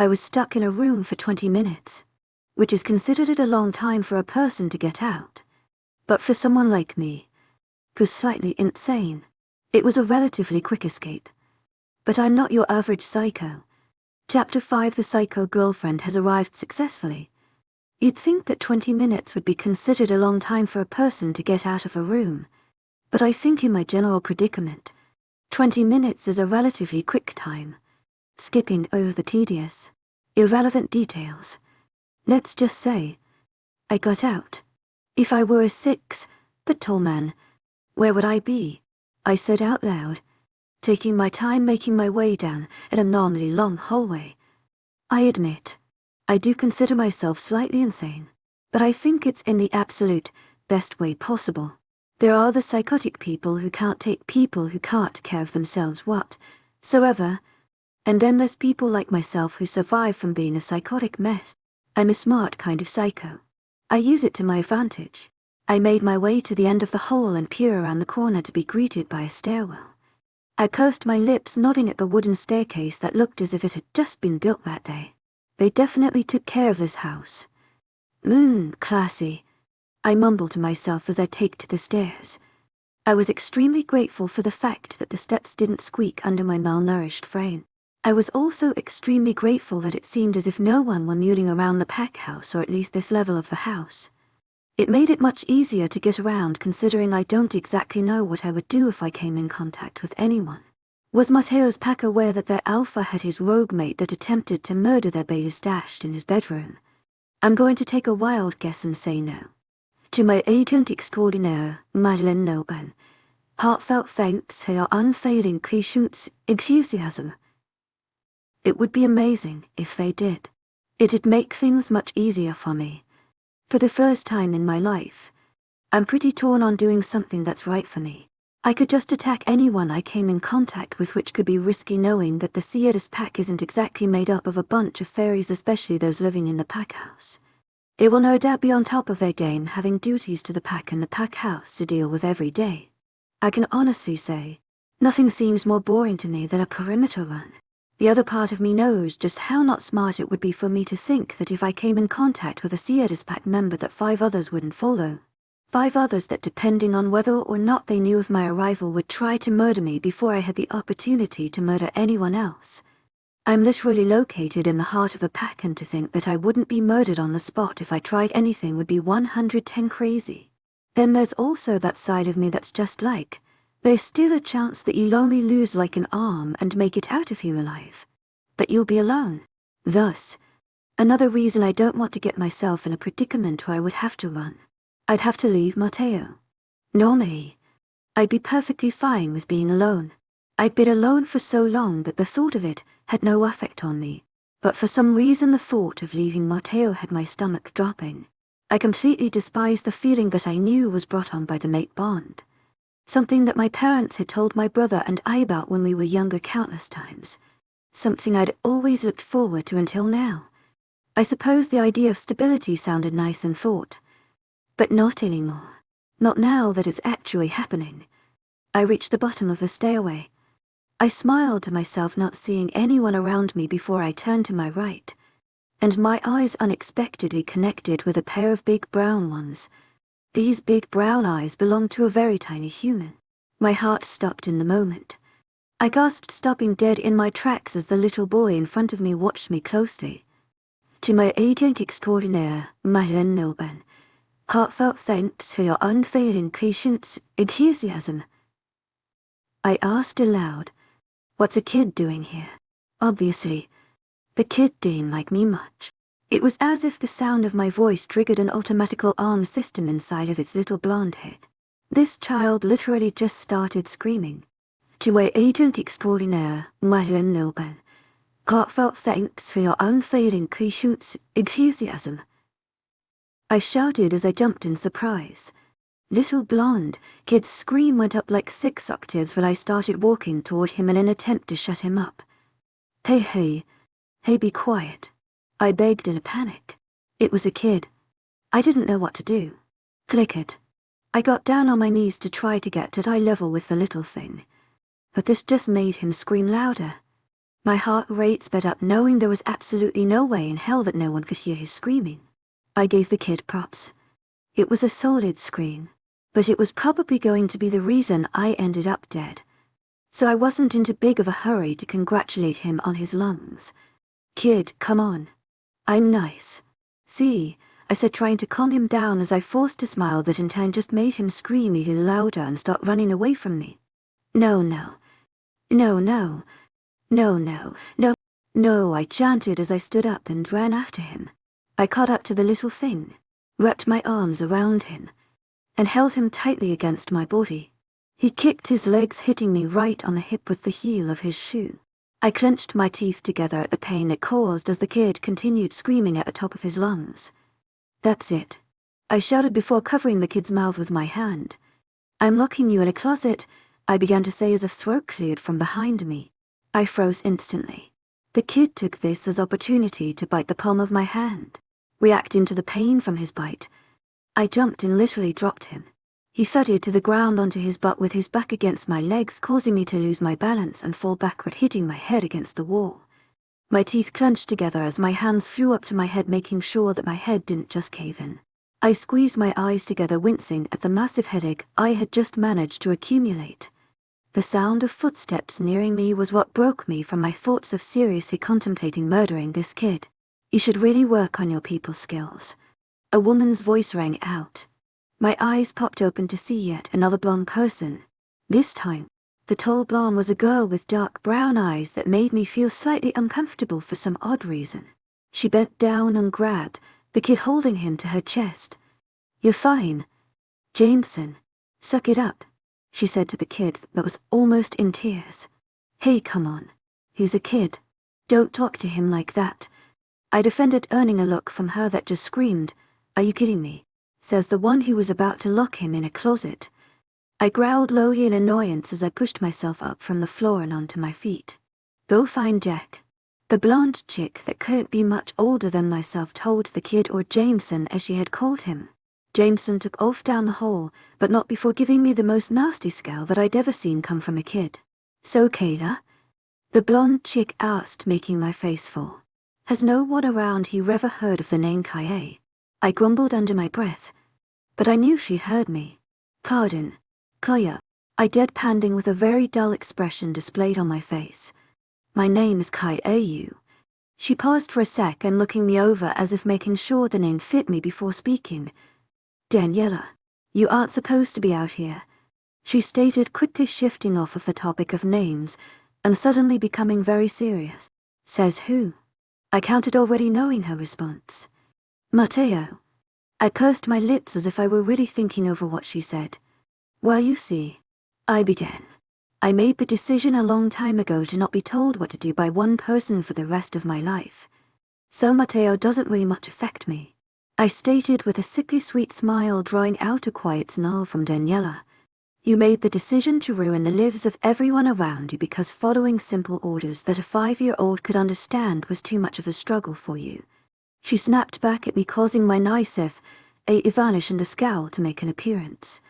I was stuck in a room for 20 minutes, which is considered a long time for a person to get out. But for someone like me, who's slightly insane, it was a relatively quick escape. But I'm not your average psycho. Chapter 5: The Psycho Girlfriend has arrived successfully. You'd think that 20 minutes would be considered a long time for a person to get out of a room, but I think in my general predicament, 20 minutes is a relatively quick time, skipping over the tedious, irrelevant details. Let's just say, I got out. If I were a 6-foot tall man, where would I be? I said out loud, taking my time making my way down an abnormally long hallway. I admit, I do consider myself slightly insane, but I think it's in the absolute best way possible. There are the psychotic people who can't take people who can't take care of themselves whatsoever, and then there's people like myself who survive from being a psychotic mess. I'm a smart kind of psycho. I use it to my advantage. I made my way to the end of the hall and peer around the corner to be greeted by a stairwell. I pursed my lips, nodding at the wooden staircase that looked as if it had just been built that day. They definitely took care of this house. Classy, I mumbled to myself as I take to the stairs. I was extremely grateful for the fact that the steps didn't squeak under my malnourished frame. I was also extremely grateful that it seemed as if no one were mulling around the pack house, or at least this level of the house. It made it much easier to get around, considering I don't exactly know what I would do if I came in contact with anyone. Was Mateo's pack aware that their alpha had his rogue mate that attempted to murder their beta stashed in his bedroom? I'm going to take a wild guess and say no. To my agent extraordinaire, Madeleine Noble, heartfelt thanks for your unfailing patience, enthusiasm. It would be amazing if they did. It'd make things much easier for me. For the first time in my life, I'm pretty torn on doing something that's right for me. I could just attack anyone I came in contact with, which could be risky knowing that the Seatus pack isn't exactly made up of a bunch of fairies, especially those living in the pack house. They will no doubt be on top of their game, having duties to the pack and the pack house to deal with every day. I can honestly say, nothing seems more boring to me than a perimeter run. The other part of me knows just how not smart it would be for me to think that if I came in contact with a Seatus pack member that 5 others wouldn't follow. 5 others that, depending on whether or not they knew of my arrival, would try to murder me before I had the opportunity to murder anyone else. I'm literally located in the heart of a pack, and to think that I wouldn't be murdered on the spot if I tried anything would be 110 crazy. Then there's also that side of me that's just like, there's still a chance that you'll only lose like an arm and make it out of here alive. That you'll be alone. Thus, another reason I don't want to get myself in a predicament where I would have to run. I'd have to leave Mateo. Normally, I'd be perfectly fine with being alone. I'd been alone for so long that the thought of it had no effect on me. But for some reason the thought of leaving Mateo had my stomach dropping. I completely despised the feeling that I knew was brought on by the mate bond. Something that my parents had told my brother and I about when we were younger countless times. Something I'd always looked forward to until now. I suppose the idea of stability sounded nice in thought. But not anymore. Not now that it's actually happening. I reached the bottom of the stairway. I smiled to myself, not seeing anyone around me before I turned to my right, and my eyes unexpectedly connected with a pair of big brown ones. These big brown eyes belonged to a very tiny human. My heart stopped in the moment. I gasped, stopping dead in my tracks as the little boy in front of me watched me closely. To my agent extraordinaire, Madeleine Noble, heartfelt thanks for your unfailing patience, enthusiasm. I asked aloud, what's a kid doing here? Obviously, the kid didn't like me much. It was as if the sound of my voice triggered an automatic alarm system inside of its little blonde head. This child literally just started screaming. To my agent extraordinaire, Madeleine Noble, heartfelt thanks for your unfailing patience, enthusiasm. I shouted as I jumped in surprise. Little blonde kid's scream went up like 6 octaves when I started walking toward him in an attempt to shut him up. Hey, be quiet. I begged in a panic. It was a kid. I didn't know what to do. Click it. I got down on my knees to try to get at eye level with the little thing. But this just made him scream louder. My heart rate sped up, knowing there was absolutely no way in hell that no one could hear his screaming. I gave the kid props. It was a solid scream, but it was probably going to be the reason I ended up dead. So I wasn't in too big of a hurry to congratulate him on his lungs. Kid, come on. I'm nice. See, I said, trying to calm him down as I forced a smile that in turn just made him scream even louder and start running away from me. No, no. No, no. No, no, no. No, I chanted as I stood up and ran after him. I caught up to the little thing, wrapped my arms around him, and held him tightly against my body. He kicked his legs, hitting me right on the hip with the heel of his shoe. I clenched my teeth together at the pain it caused as the kid continued screaming at the top of his lungs. That's it, I shouted before covering the kid's mouth with my hand. I'm locking you in a closet, I began to say as a throat cleared from behind me. I froze instantly. The kid took this as opportunity to bite the palm of my hand. Reacting to the pain from his bite, I jumped and literally dropped him. He thudded to the ground onto his butt with his back against my legs, causing me to lose my balance and fall backward, hitting my head against the wall. My teeth clenched together as my hands flew up to my head, making sure that my head didn't just cave in. I squeezed my eyes together, wincing at the massive headache I had just managed to accumulate. The sound of footsteps nearing me was what broke me from my thoughts of seriously contemplating murdering this kid. You should really work on your people skills. A woman's voice rang out. My eyes popped open to see yet another blonde person. This time, the tall blonde was a girl with dark brown eyes that made me feel slightly uncomfortable for some odd reason. She bent down and grabbed the kid, holding him to her chest. You're fine, Jameson. Suck it up, she said to the kid that was almost in tears. Hey, come on. He's a kid. Don't talk to him like that. I defended, earning a look from her that just screamed, Are you kidding me? Says the one who was about to lock him in a closet. I growled low in annoyance as I pushed myself up from the floor and onto my feet. Go find Jack. The blonde chick that couldn't be much older than myself told the kid, or Jameson as she had called him. Jameson took off down the hall, but not before giving me the most nasty scowl that I'd ever seen come from a kid. So Kayla? The blonde chick asked, making my face fall. Has no one around here ever heard of the name Kaye? I grumbled under my breath, but I knew she heard me. Pardon, Kaya, I deadpanned with a very dull expression displayed on my face. My name is Kaye. She paused for a sec and looking me over as if making sure the name fit me before speaking. Daniela, you aren't supposed to be out here, she stated, quickly shifting off of the topic of names and suddenly becoming very serious. Says who? I counted, already knowing her response. Mateo. I pursed my lips as if I were really thinking over what she said. Well, you see, I began. I made the decision a long time ago to not be told what to do by one person for the rest of my life. So Mateo doesn't really much affect me, I stated with a sickly sweet smile, drawing out a quiet snarl from Daniela. You made the decision to ruin the lives of everyone around you because following simple orders that a 5-year-old could understand was too much of a struggle for you. She snapped back at me, causing my Naisif, a vanish and a scowl to make an appearance.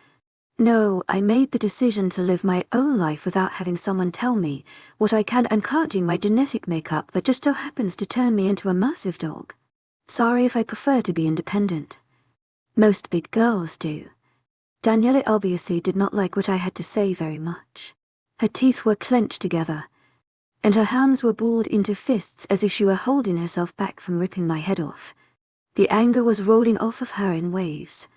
No, I made the decision to live my own life without having someone tell me what I can and can't do, my genetic makeup that just so happens to turn me into a massive dog. Sorry if I prefer to be independent. Most big girls do. Daniela obviously did not like what I had to say very much. Her teeth were clenched together, and her hands were balled into fists as if she were holding herself back from ripping my head off. The anger was rolling off of her in waves.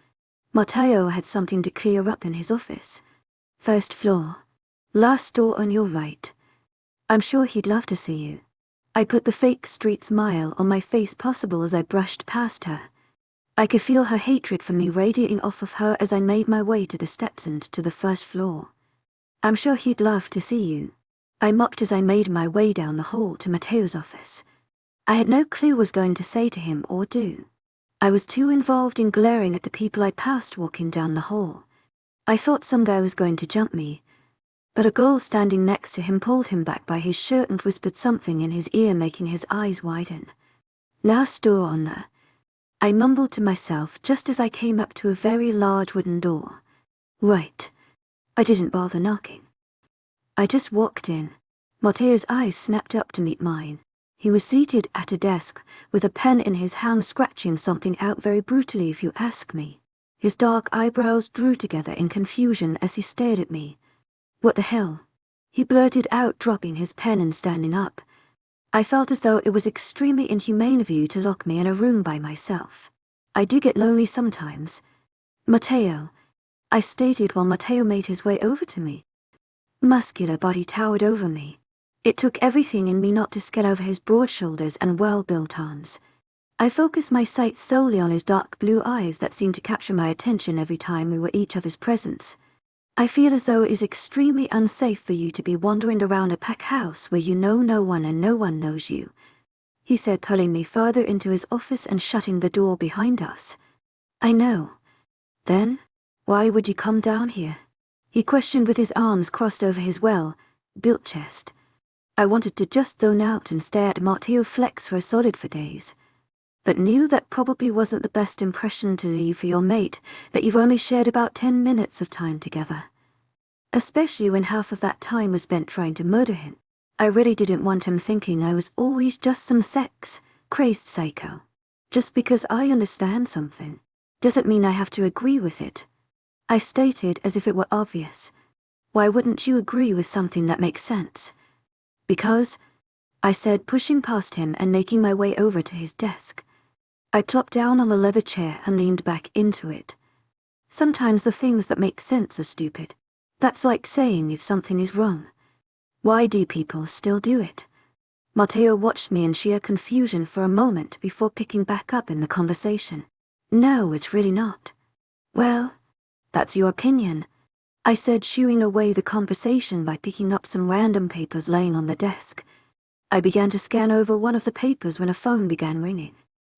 Mateo had something to clear up in his office. First floor. Last door on your right. I'm sure he'd love to see you. I put the fake street smile on my face possible as I brushed past her. I could feel her hatred for me radiating off of her as I made my way to the steps and to the first floor. I'm sure he'd love to see you, I mocked as I made my way down the hall to Mateo's office. I had no clue what I was going to say to him or do. I was too involved in glaring at the people I passed walking down the hall. I thought some guy was going to jump me, but a girl standing next to him pulled him back by his shirt and whispered something in his ear, making his eyes widen. Last door on the... I mumbled to myself just as I came up to a very large wooden door. Right. I didn't bother knocking. I just walked in, Matteo's eyes snapped up to meet mine. He was seated at a desk, with a pen in his hand scratching something out very brutally if you ask me. His dark eyebrows drew together in confusion as he stared at me. "What the hell?" he blurted out, dropping his pen and standing up. I felt as though it was extremely inhumane of you to lock me in a room by myself. I do get lonely sometimes. "Matteo," I stated while Matteo made his way over to me. Muscular body towered over me. It took everything in me not to scare over his broad shoulders and well-built arms. I focused my sight solely on his dark blue eyes that seemed to capture my attention every time we were each other's presence. "I feel as though it is extremely unsafe for you to be wandering around a packed house where you know no one and no one knows you," he said, pulling me further into his office and shutting the door behind us. "I know. Then, why would you come down here?" he questioned with his arms crossed over his well-built chest. I wanted to just zone out and stare at Matteo flex for a solid 4 days, but knew that probably wasn't the best impression to leave for your mate that you've only shared about 10 minutes of time together. Especially when half of that time was spent trying to murder him. I really didn't want him thinking I was always just some sex-crazed psycho. Just because I understand something doesn't mean I have to agree with it, I stated as if it were obvious. "Why wouldn't you agree with something that makes sense?" "Because," I said, pushing past him and making my way over to his desk. I plopped down on the leather chair and leaned back into it. Sometimes the things that make sense are stupid. That's like saying if something is wrong, why do people still do it? Matteo watched me in sheer confusion for a moment before picking back up in the conversation. "No, it's really not." "Well, that's your opinion," I said, shooing away the conversation by picking up some random papers laying on the desk. I began to scan over one of the papers when a phone began ringing.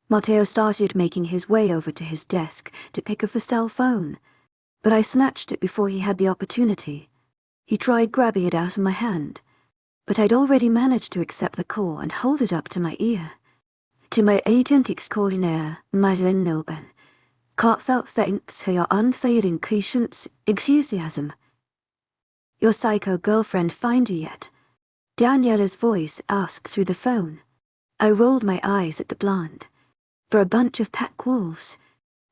Matteo started making his way over to his desk to pick up the cell phone, but I snatched it before he had the opportunity. He tried grabbing it out of my hand, but I'd already managed to accept the call and hold it up to my ear. "To my agent extraordinaire, Madeleine Nilben. Heartfelt thanks for your unfailing patience, enthusiasm. Your psycho girlfriend find you yet?" Daniela's voice asked through the phone. I rolled my eyes at the blonde. "For a bunch of pack wolves,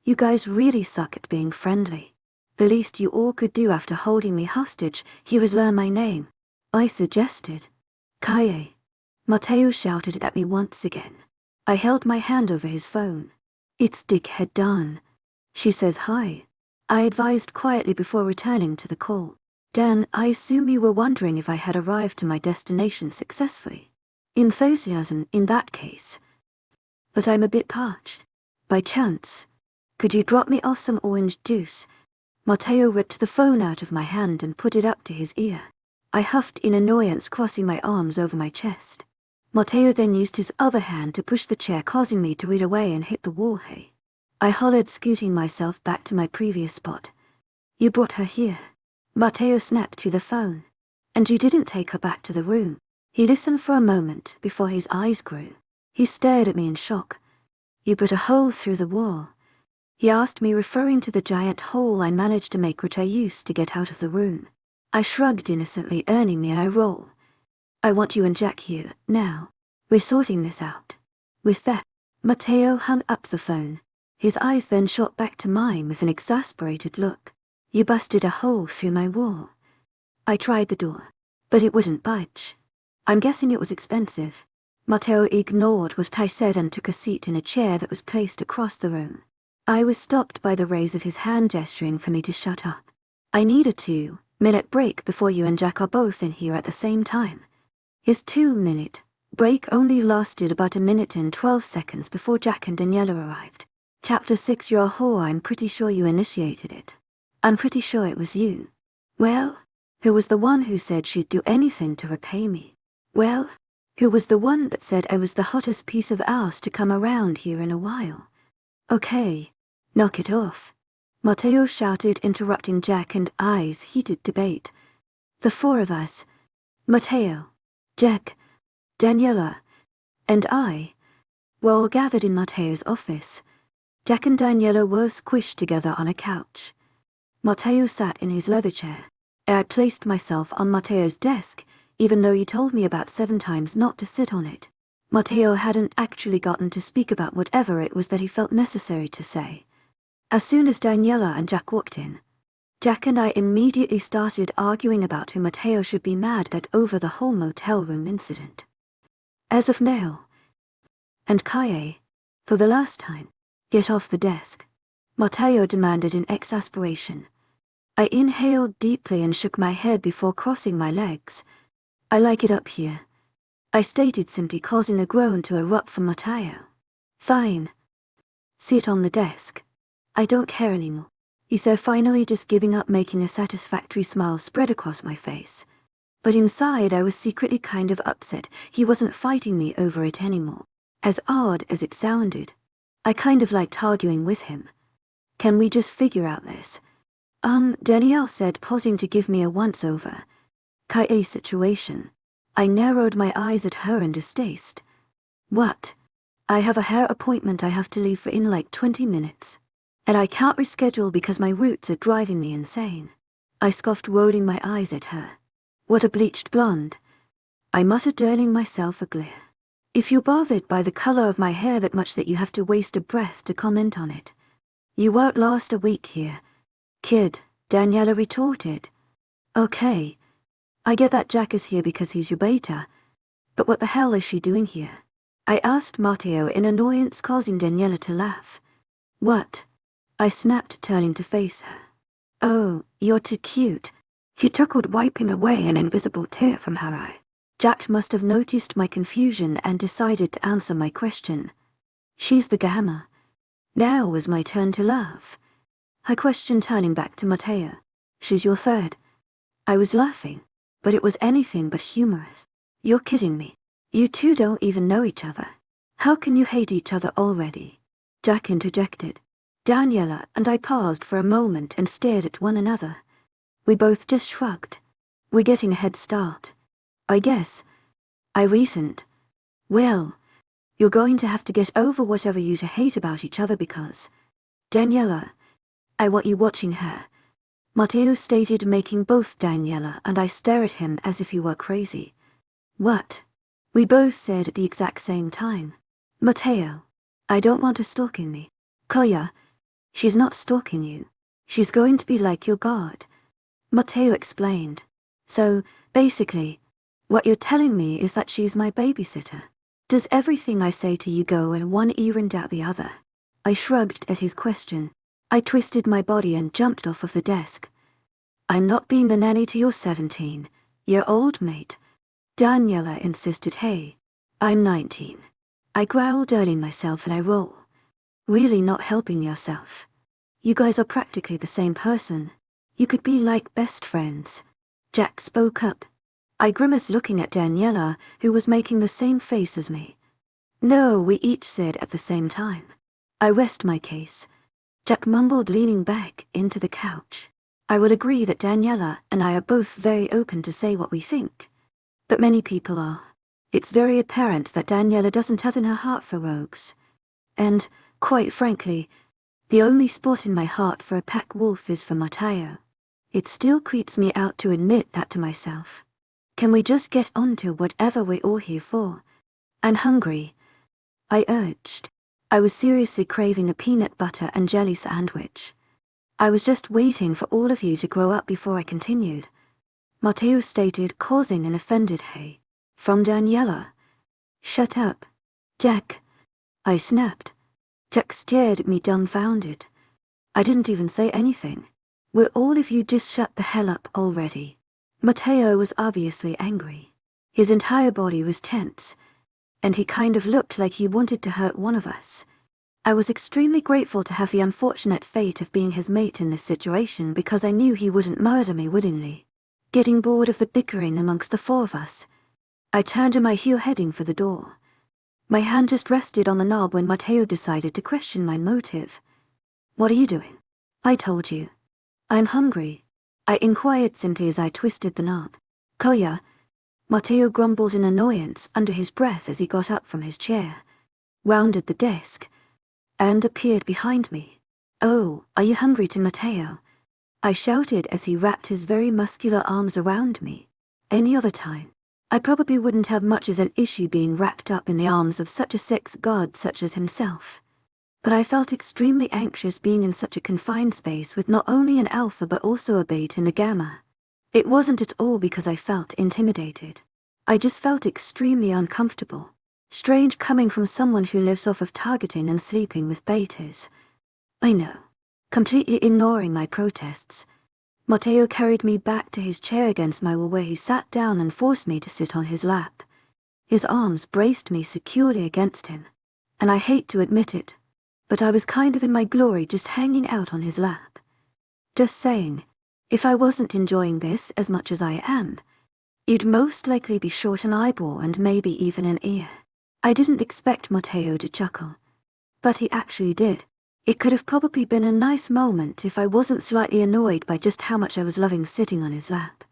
you guys really suck at being friendly. The least you all could do after holding me hostage here was learn my name," I suggested. "Kaye." Matteo shouted at me once again. I held my hand over his phone. "It's dickhead Dan. She says hi," I advised quietly before returning to the call. "Dan, I assume you were wondering if I had arrived to my destination successfully." "Enthusiasm in that case. But I'm a bit parched. By chance, could you drop me off some orange juice?" Matteo ripped the phone out of my hand and put it up to his ear. I huffed in annoyance, crossing my arms over my chest. Matteo then used his other hand to push the chair, causing me to reel away and hit the wall. "Hey," I hollered, scooting myself back to my previous spot. "You brought her here?" Matteo snapped through the phone. "And you didn't take her back to the room?" He listened for a moment before his eyes grew. He stared at me in shock. "You put a hole through the wall?" he asked me, referring to the giant hole I managed to make, which I used to get out of the room. I shrugged innocently, earning me an eye roll. "I want you and Jack here, now. We're sorting this out." With that, Matteo hung up the phone. His eyes then shot back to mine with an exasperated look. "You busted a hole through my wall." I tried the door, but it wouldn't budge. "I'm guessing it was expensive." Matteo ignored what I said and took a seat in a chair that was placed across the room. I was stopped by the raise of his hand, gesturing for me to shut up. "I need a 2-minute break before you and Jack are both in here at the same time." His 2-minute break only lasted about 1 minute and 12 seconds before Jack and Daniela arrived. Chapter 6. "You're a whore. I'm pretty sure you initiated it." "I'm pretty sure it was you." "Well, who was the one who said she'd do anything to repay me?" "Well, who was the one that said I was the hottest piece of ass to come around here in a while?" "Okay, knock it off," Matteo shouted, interrupting Jack and I's heated debate. The 4 of us, Matteo, Jack, Daniela, and I, were all gathered in Matteo's office. Jack and Daniela were squished together on a couch. Matteo sat in his leather chair. I placed myself on Matteo's desk, even though you told me about 7 times not to sit on it. Matteo hadn't actually gotten to speak about whatever it was that he felt necessary to say. As soon as Daniela and Jack walked in, Jack and I immediately started arguing about who Matteo should be mad at over the whole motel room incident. As of now, and Kaye, for the last time, get off the desk, Matteo demanded in exasperation. I inhaled deeply and shook my head before crossing my legs. I like it up here, I stated, simply causing a groan to erupt from Matteo. Fine. Sit on the desk. I don't care anymore, he said, finally just giving up, making a satisfactory smile spread across my face. But inside I was secretly kind of upset he wasn't fighting me over it anymore. As odd as it sounded, I kind of liked arguing with him. Can we just figure out this? Danielle said, pausing to give me a once-over. Kaye's situation. I narrowed my eyes at her in distaste. What? I have a hair appointment I have to leave for in like 20 minutes. And I can't reschedule because my roots are driving me insane. I scoffed, rolling my eyes at her. What a bleached blonde. I muttered, turning myself a glare. If you're bothered by the color of my hair that much that you have to waste a breath to comment on it, you won't last a week here, kid, Daniela retorted. Okay. I get that Jack is here because he's your beta, but what the hell is she doing here? I asked Matteo in annoyance, causing Daniela to laugh. What? I snapped, turning to face her. Oh, you're too cute, he chuckled, wiping away an invisible tear from her eye. Jack must have noticed my confusion and decided to answer my question. She's the gamma. Now was my turn to laugh. I questioned, turning back to Matteo. She's your third. I was laughing, but it was anything but humorous. You're kidding me. You two don't even know each other. How can you hate each other already? Jack interjected. Daniela and I paused for a moment and stared at one another. We both just shrugged. We're getting a head start, I guess. I reasoned. Well, you're going to have to get over whatever you two hate about each other because... Daniela, I want you watching her, Matteo stated, making both Daniela and I stare at him as if he were crazy. What? We both said at the exact same time. Matteo, I don't want her stalking me. Koya, she's not stalking you. She's going to be like your guard, Matteo explained. So, basically, what you're telling me is that she's my babysitter. Does everything I say to you go in one ear and out the other? I shrugged at his question. I twisted my body and jumped off of the desk. I'm not being the nanny to your 17-year-old mate, Daniela insisted. Hey, I'm 19. I growled, earning myself, and I roll. Really not helping yourself. You guys are practically the same person. You could be like best friends. Jack spoke up. I grimaced, looking at Daniela, who was making the same face as me. No, we each said at the same time. I rest my case, Jack mumbled, leaning back into the couch. I would agree that Daniela and I are both very open to say what we think. But many people are. It's very apparent that Daniela doesn't have in her heart for rogues. And, quite frankly, the only spot in my heart for a pack wolf is for Matteo. It still creeps me out to admit that to myself. Can we just get on to whatever we're all here for? I'm hungry, I urged. I was seriously craving a peanut butter and jelly sandwich. I was just waiting for all of you to grow up before I continued, Matteo stated, causing an offended hey from Daniela. Shut up, Jack, I snapped. Jack stared at me dumbfounded. I didn't even say anything. Will all of you just shut the hell up already? Matteo was obviously angry. His entire body was tense, and he kind of looked like he wanted to hurt one of us. I was extremely grateful to have the unfortunate fate of being his mate in this situation because I knew he wouldn't murder me willingly. Getting bored of the bickering amongst the four of us, I turned on my heel, heading for the door. My hand just rested on the knob when Matteo decided to question my motive. What are you doing? I told you. I'm hungry, I inquired simply as I twisted the knob. Koya, Matteo grumbled in annoyance under his breath as he got up from his chair, rounded the desk, and appeared behind me. Oh, are you hungry too, Matteo? I shouted as he wrapped his very muscular arms around me. Any other time, I probably wouldn't have much as an issue being wrapped up in the arms of such a sex god such as himself. But I felt extremely anxious being in such a confined space with not only an alpha but also a beta and a gamma. It wasn't at all because I felt intimidated. I just felt extremely uncomfortable. Strange coming from someone who lives off of targeting and sleeping with betas. I know. Completely ignoring my protests, Matteo carried me back to his chair against my wall where he sat down and forced me to sit on his lap. His arms braced me securely against him, and I hate to admit it, but I was kind of in my glory just hanging out on his lap. Just saying, if I wasn't enjoying this as much as I am, you'd most likely be short an eyeball and maybe even an ear. I didn't expect Matteo to chuckle, but he actually did. It could have probably been a nice moment if I wasn't slightly annoyed by just how much I was loving sitting on his lap.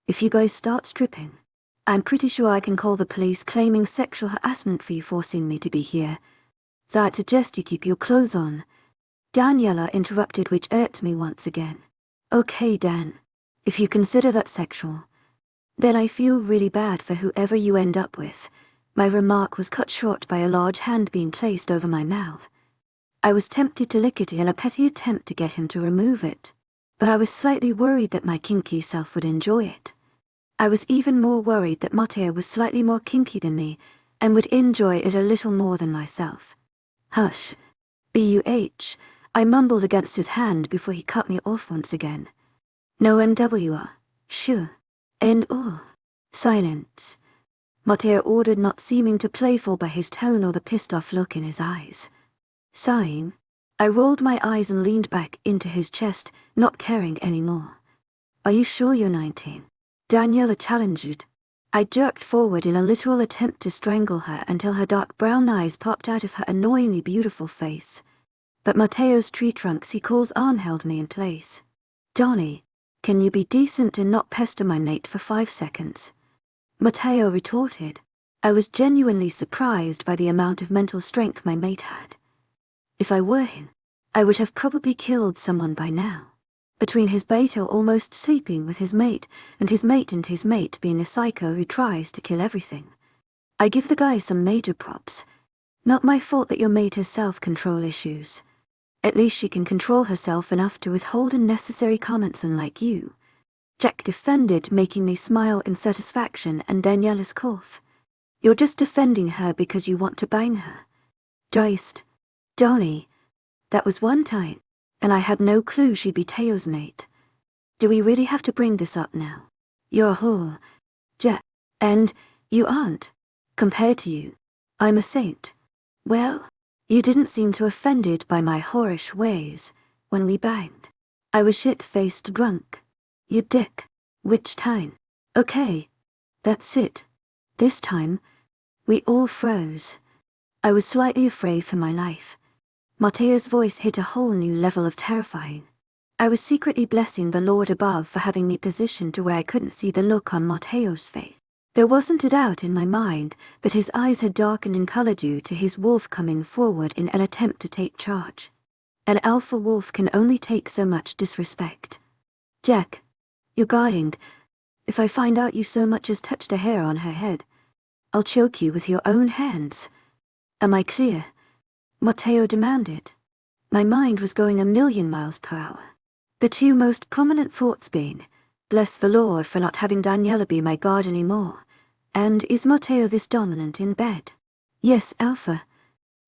If you guys start stripping, I'm pretty sure I can call the police claiming sexual harassment for you forcing me to be here. So I'd suggest you keep your clothes on. Daniela interrupted, which irked me once again. Okay, Dan, if you consider that sexual, then I feel really bad for whoever you end up with. My remark was cut short by a large hand being placed over my mouth. I was tempted to lick it in a petty attempt to get him to remove it, but I was slightly worried that my kinky self would enjoy it. I was even more worried that Matteo was slightly more kinky than me and would enjoy it a little more than myself. Hush. B-U-H, I mumbled against his hand before he cut me off once again. No N-W-R, sure. N-O, silent. Matteo ordered, not seeming too playful by his tone or the pissed-off look in his eyes. Sighing, I rolled my eyes and leaned back into his chest, not caring anymore. Are you sure you're 19? Daniela challenged. I jerked forward in a literal attempt to strangle her until her dark brown eyes popped out of her annoyingly beautiful face. But Matteo's tree trunks he calls on held me in place. Donnie, can you be decent and not pester my mate for 5 seconds? Matteo retorted. I was genuinely surprised by the amount of mental strength my mate had. If I were him, I would have probably killed someone by now. Between his beta almost sleeping with his mate and his mate being a psycho who tries to kill everything. I give the guy some major props. Not my fault that your mate has self-control issues. At least she can control herself enough to withhold unnecessary comments, unlike you. Jack defended, making me smile in satisfaction, and Daniela's cough. You're just defending her because you want to bang her. Joist. Donnie, that was one time, and I had no clue she'd be Teo's mate. Do we really have to bring this up now? You're a whore, Jack, and you aren't. Compared to you, I'm a saint. Well, you didn't seem too offended by my whorish ways when we banged. I was shit-faced drunk. You dick. Which time? Okay, that's it. This time, we all froze. I was slightly afraid for my life. Matteo's voice hit a whole new level of terrifying. I was secretly blessing the Lord above for having me positioned to where I couldn't see the look on Matteo's face. There wasn't a doubt in my mind that his eyes had darkened in color due to his wolf coming forward in an attempt to take charge. An alpha wolf can only take so much disrespect. Jack, you're guarding. If I find out you so much as touched a hair on her head, I'll choke you with your own hands. Am I clear? Matteo demanded. My mind was going 1,000,000 miles per hour. The two most prominent thoughts being, bless the Lord for not having Daniela be my guard anymore, and is Matteo this dominant in bed? Yes, Alpha.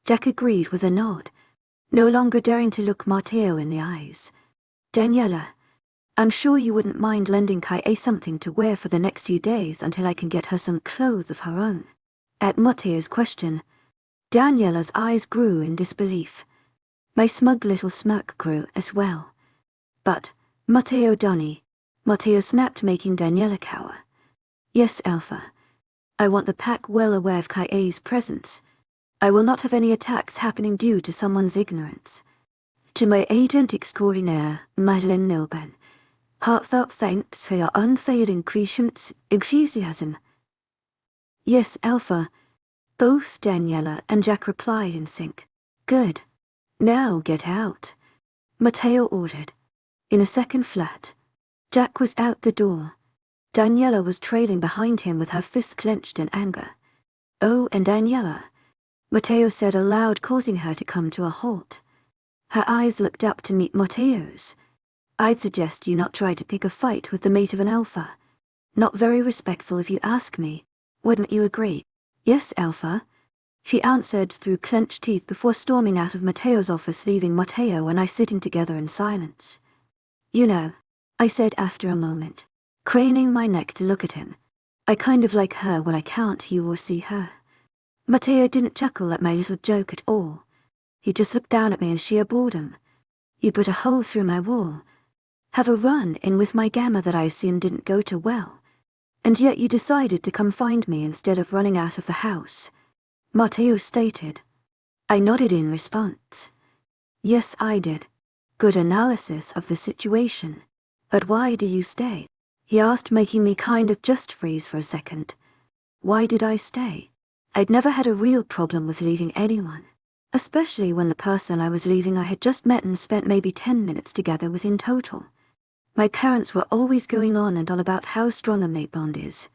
Jack agreed with a nod, no longer daring to look Matteo in the eyes. Daniela, I'm sure you wouldn't mind lending Kai something to wear for the next few days until I can get her some clothes of her own. At Matteo's question, Daniela's eyes grew in disbelief. My smug little smirk grew as well. But, Matteo Donnie, Matteo snapped, making Daniela cower. Yes, Alpha. I want the pack well aware of Kai's presence. I will not have any attacks happening due to someone's ignorance. To my agent extraordinaire, Madeleine Nilben, heartfelt thanks for your unfailing enthusiasm. Yes, Alpha. Both Daniela and Jack replied in sync. Good. Now get out, Matteo ordered. In a second flat, Jack was out the door. Daniela was trailing behind him with her fists clenched in anger. "Oh, and Daniela," Matteo said aloud, causing her to come to a halt. Her eyes looked up to meet Matteo's. "I'd suggest you not try to pick a fight with the mate of an alpha. Not very respectful if you ask me. Wouldn't you agree?" "Yes, Alpha," she answered through clenched teeth before storming out of Matteo's office, leaving Matteo and I sitting together in silence. "You know," I said after a moment, craning my neck to look at him, "I kind of like her when I can't hear or see her." Matteo didn't chuckle at my little joke at all. He just looked down at me in sheer boredom. "You put a hole through my wall, have a run-in with my gamma that I assumed didn't go too well, and yet you decided to come find me instead of running out of the house," Matteo stated. I nodded in response. "Yes, I did. Good analysis of the situation. But why do you stay?" he asked, making me kind of just freeze for a second. Why did I stay? I'd never had a real problem with leaving anyone, especially when the person I was leaving I had just met and spent maybe 10 minutes together with in total. My parents were always going on and on about how strong a mate bond is.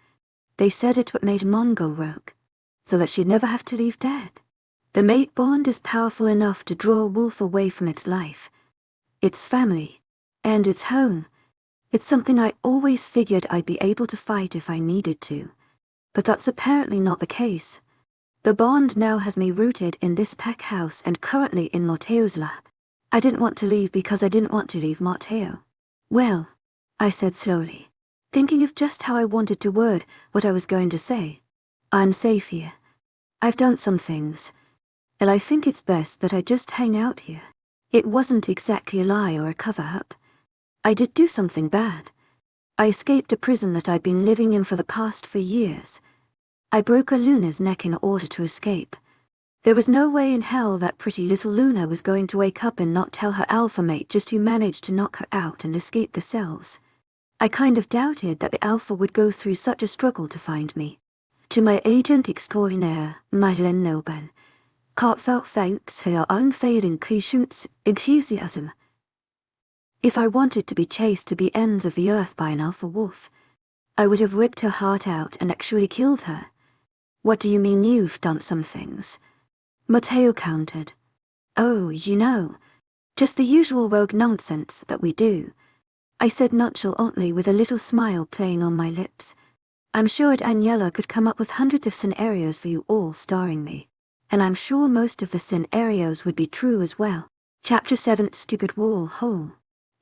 They said it what made Mon go rogue, so that she'd never have to leave Dad. The mate bond is powerful enough to draw a wolf away from its life, its family, and its home. It's something I always figured I'd be able to fight if I needed to, but that's apparently not the case. The bond now has me rooted in this pack house and currently in Matteo's lap. I didn't want to leave because I didn't want to leave Matteo. "Well," I said slowly, thinking of just how I wanted to word what I was going to say. "I'm safe here. I've done some things, and I think it's best that I just hang out here." It wasn't exactly a lie or a cover-up. I did do something bad. I escaped a prison that I'd been living in for the past 4 years. I broke a Luna's neck in order to escape. There was no way in hell that pretty little Luna was going to wake up and not tell her alpha mate just who managed to knock her out and escape the cells. I kind of doubted that the alpha would go through such a struggle to find me. To my agent extraordinaire, Madeleine Noban, heartfelt thanks for your unfailing patience, enthusiasm. If I wanted to be chased to the ends of the earth by an alpha wolf, I would have ripped her heart out and actually killed her. "What do you mean you've done some things?" Matteo countered. "Oh, you know, just the usual rogue nonsense that we do," I said nonchalantly with a little smile playing on my lips. "I'm sure Daniela could come up with hundreds of scenarios for you all starring me, and I'm sure most of the scenarios would be true as well." Chapter 7: Stupid Wall Hole.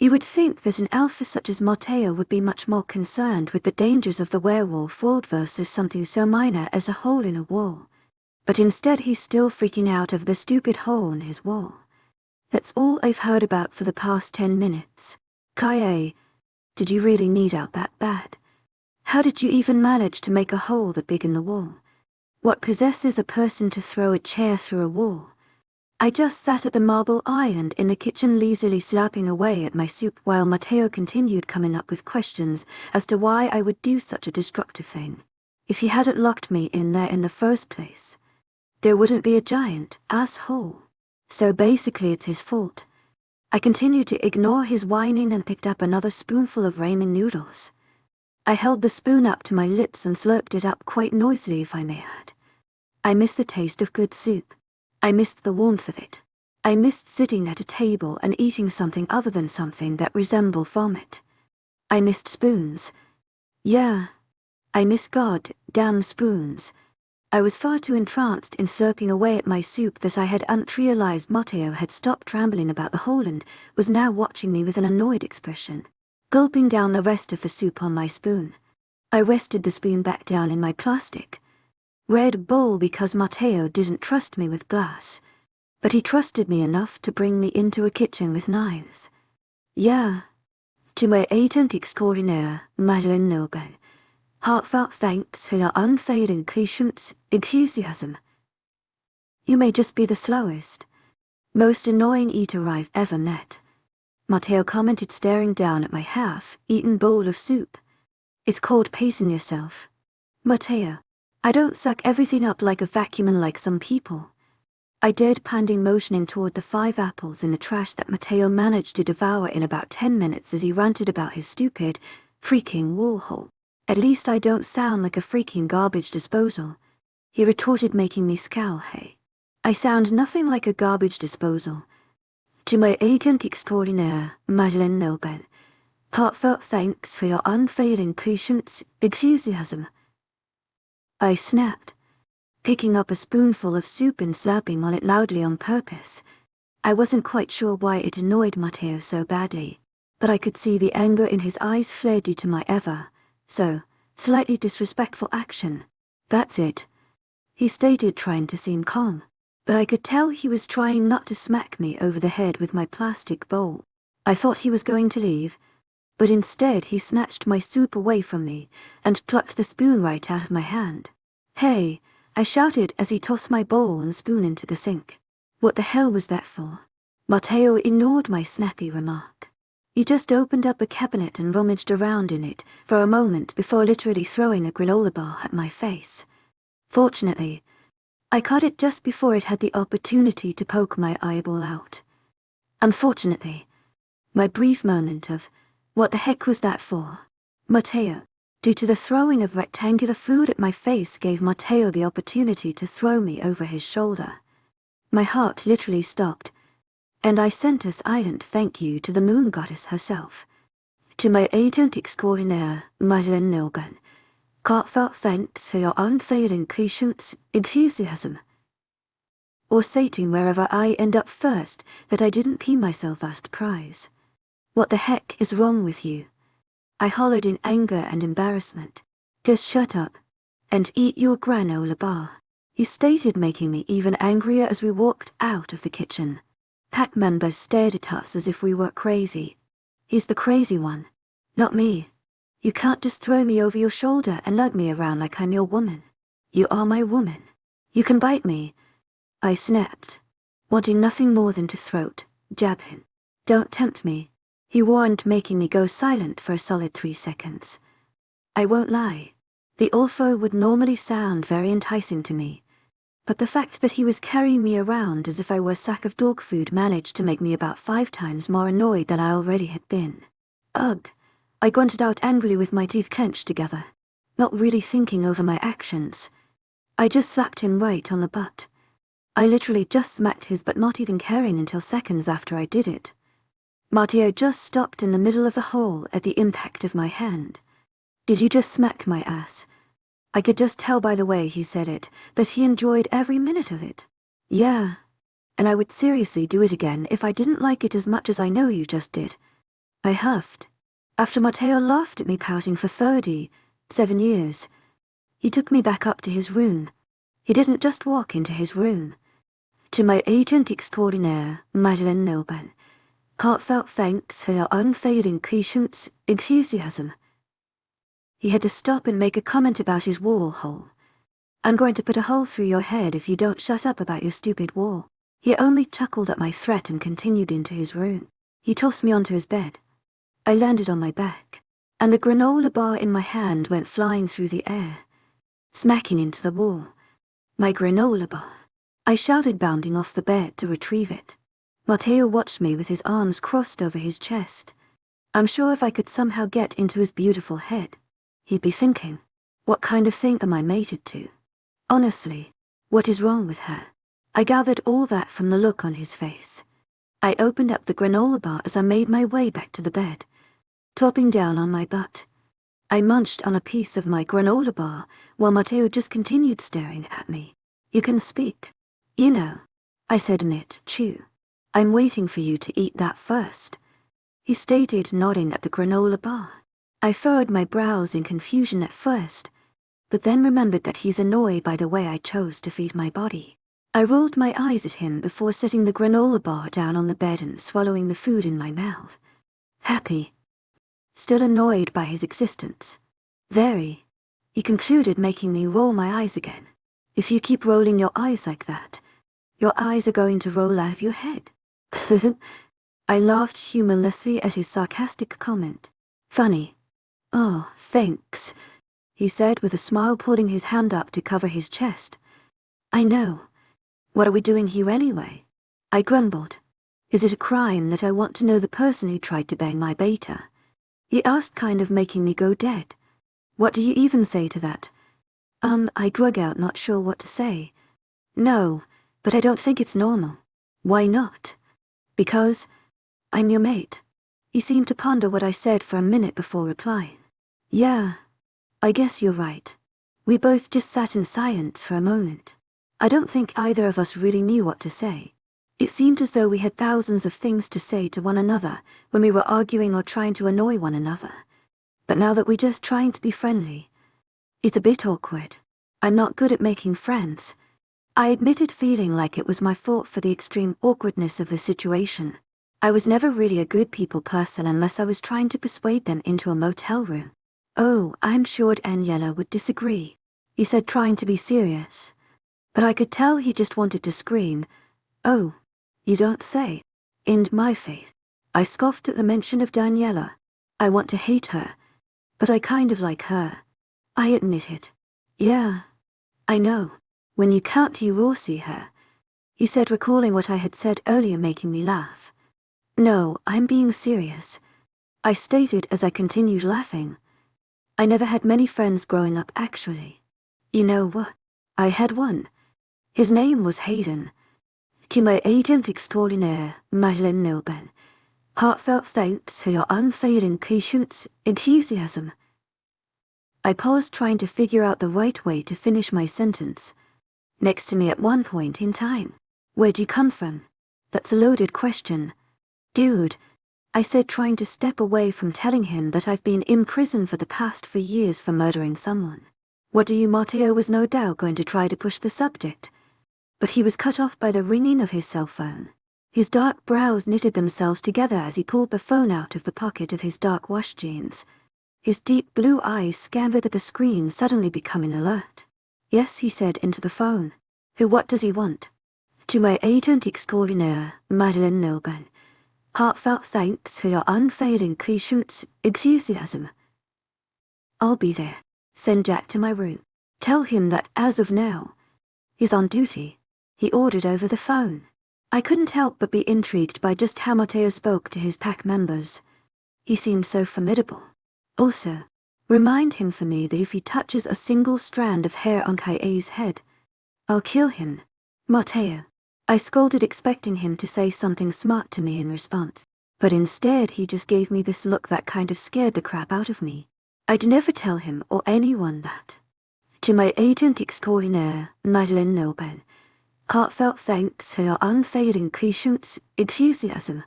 You would think that an alpha such as Matteo would be much more concerned with the dangers of the werewolf world versus something so minor as a hole in a wall. But instead he's still freaking out over the stupid hole in his wall. That's all I've heard about for the past 10 minutes. Kaye, did you really need out that bad? How did you even manage to make a hole that big in the wall? What possesses a person to throw a chair through a wall? I just sat at the marble island in the kitchen leisurely slapping away at my soup while Matteo continued coming up with questions as to why I would do such a destructive thing. If he hadn't locked me in there in the first place, there wouldn't be a giant ass hole. So basically it's his fault. I continued to ignore his whining and picked up another spoonful of ramen noodles. I held the spoon up to my lips and slurped it up quite noisily, if I may add. I missed the taste of good soup. I missed the warmth of it. I missed sitting at a table and eating something other than something that resembled vomit. I missed spoons. Yeah, I miss goddamn spoons. I was far too entranced in slurping away at my soup that I hadn't realized Matteo had stopped rambling about the hole and was now watching me with an annoyed expression, gulping down the rest of the soup on my spoon. I rested the spoon back down in my plastic red bowl because Matteo didn't trust me with glass, but he trusted me enough to bring me into a kitchen with knives. Yeah. To my agent extraordinaire, Madeleine Noban, heartfelt thanks for your unfailing patience, enthusiasm. You may just be the slowest, most annoying eater I've ever met, Matteo commented, staring down at my half-eaten bowl of soup. It's called pacing yourself. Matteo, I don't suck everything up like a vacuum like some people. I deadpanned, motioning toward the 5 apples in the trash that Matteo managed to devour in about 10 minutes as he ranted about his stupid, freaking wall hole. At least I don't sound like a freaking garbage disposal, he retorted, making me scowl. Hey, I sound nothing like a garbage disposal. To my agent extraordinaire, Madeleine Nelben, heartfelt thanks for your unfailing patience, enthusiasm. I snapped, picking up a spoonful of soup and slapping on it loudly on purpose. I wasn't quite sure why it annoyed Matteo so badly, but I could see the anger in his eyes flare due to my slightly disrespectful action. That's it, he stated, trying to seem calm, but I could tell he was trying not to smack me over the head with my plastic bowl. I thought he was going to leave, but instead he snatched my soup away from me and plucked the spoon right out of my hand. Hey, I shouted as he tossed my bowl and spoon into the sink. What the hell was that for? Matteo ignored my snappy remark. He just opened up a cabinet and rummaged around in it for a moment before literally throwing a granola bar at my face. Fortunately, I caught it just before it had the opportunity to poke my eyeball out. Unfortunately, my brief moment of, what the heck was that for? Matteo, due to the throwing of rectangular food at my face, gave Matteo the opportunity to throw me over his shoulder. My heart literally stopped, and I sent a silent thank you to the moon goddess herself. To my agent extraordinaire, Madeleine Nelben, heartfelt thanks for your unfailing patience, enthusiasm. Or stating wherever I end up first that I didn't key myself first prize. What the heck is wrong with you? I hollered in anger and embarrassment. Just shut up and eat your granola bar, he stated, making me even angrier as we walked out of the kitchen. Pack members stared at us as if we were crazy. He's the crazy one, not me. You can't just throw me over your shoulder and lug me around like I'm your woman. You are my woman. You can bite me, I snapped, wanting nothing more than to jab him. Don't tempt me, he warned, making me go silent for a solid 3 seconds. I won't lie, the offer would normally sound very enticing to me, but the fact that he was carrying me around as if I were a sack of dog food managed to make me about 5 times more annoyed than I already had been. Ugh, I grunted out angrily with my teeth clenched together, not really thinking over my actions. I just slapped him right on the butt. I literally just smacked his butt, not even caring until seconds after I did it. Matteo just stopped in the middle of the hole at the impact of my hand. Did you just smack my ass? I could just tell by the way he said it that he enjoyed every minute of it. Yeah, and I would seriously do it again if I didn't like it as much as I know you just did. I huffed, after Matteo laughed at me, pouting for 37 years. He took me back up to his room. He didn't just walk into his room. To my agent extraordinaire, Madeleine Nelben, heartfelt thanks for your unfailing patience, enthusiasm. He had to stop and make a comment about his wall hole. I'm going to put a hole through your head if you don't shut up about your stupid wall. He only chuckled at my threat and continued into his room. He tossed me onto his bed. I landed on my back, and the granola bar in my hand went flying through the air, smacking into the wall. My granola bar, I shouted, bounding off the bed to retrieve it. Matteo watched me with his arms crossed over his chest. I'm sure if I could somehow get into his beautiful head, he'd be thinking, what kind of thing am I mated to? Honestly, what is wrong with her? I gathered all that from the look on his face. I opened up the granola bar as I made my way back to the bed, topping down on my butt. I munched on a piece of my granola bar while Matteo just continued staring at me. You can speak. You know, I said in it, chew. I'm waiting for you to eat that first, he stated, nodding at the granola bar. I furrowed my brows in confusion at first, but then remembered that he's annoyed by the way I chose to feed my body. I rolled my eyes at him before setting the granola bar down on the bed and swallowing the food in my mouth. Happy. Still annoyed by his existence. Very, he concluded, making me roll my eyes again. If you keep rolling your eyes like that, your eyes are going to roll out of your head. I laughed humorlessly at his sarcastic comment. Funny. Oh, thanks, he said with a smile, putting his hand up to cover his chest. I know. What are we doing here anyway? I grumbled. Is it a crime that I want to know the person who tried to bang my beta? He asked, kind of making me go dead. What do you even say to that? I drug out, not sure what to say. No, but I don't think it's normal. Why not? Because I'm your mate. He seemed to ponder what I said for a minute before replying. Yeah, I guess you're right. We both just sat in silence for a moment. I don't think either of us really knew what to say. It seemed as though we had thousands of things to say to one another when we were arguing or trying to annoy one another. But now that we're just trying to be friendly, it's a bit awkward. I'm not good at making friends. I admitted feeling like it was my fault for the extreme awkwardness of the situation. I was never really a good people person unless I was trying to persuade them into a motel room. Oh, I'm sure Daniela would disagree, he said, trying to be serious. But I could tell he just wanted to scream. Oh, you don't say. In my faith. I scoffed at the mention of Daniela. I want to hate her. But I kind of like her. I admitted. Yeah, I know. When you can't, you will see her, he said, recalling what I had said earlier, making me laugh. No, I'm being serious, I stated as I continued laughing. I never had many friends growing up, actually. You know what? I had one. His name was Hayden. To my agent extraordinaire, Madeleine Nilben. Heartfelt thanks for your unfailing patience, enthusiasm. I paused, trying to figure out the right way to finish my sentence. Next to me at one point in time. Where'd you come from? That's a loaded question. Dude, I said, trying to step away from telling him that I've been in prison for the past 4 years for murdering someone. What do you? Matteo was no doubt going to try to push the subject. But he was cut off by the ringing of his cell phone. His dark brows knitted themselves together as he pulled the phone out of the pocket of his dark wash jeans. His deep blue eyes scanned at the screen, suddenly becoming alert. Yes, he said into the phone. Who? What does he want? To my agent extraordinaire, Madeleine Nilben. Heartfelt thanks for your unfailing patience, enthusiasm. I'll be there. Send Jack to my room. Tell him that as of now, he's on duty, he ordered over the phone. I couldn't help but be intrigued by just how Matteo spoke to his pack members. He seemed so formidable. Also, remind him for me that if he touches a single strand of hair on Kae's head, I'll kill him. Matteo. I scolded, expecting him to say something smart to me in response. But instead he just gave me this look that kind of scared the crap out of me. I'd never tell him or anyone that. To my agent extraordinaire, Madeleine Nilben. Heartfelt thanks for your unfailing patience, enthusiasm.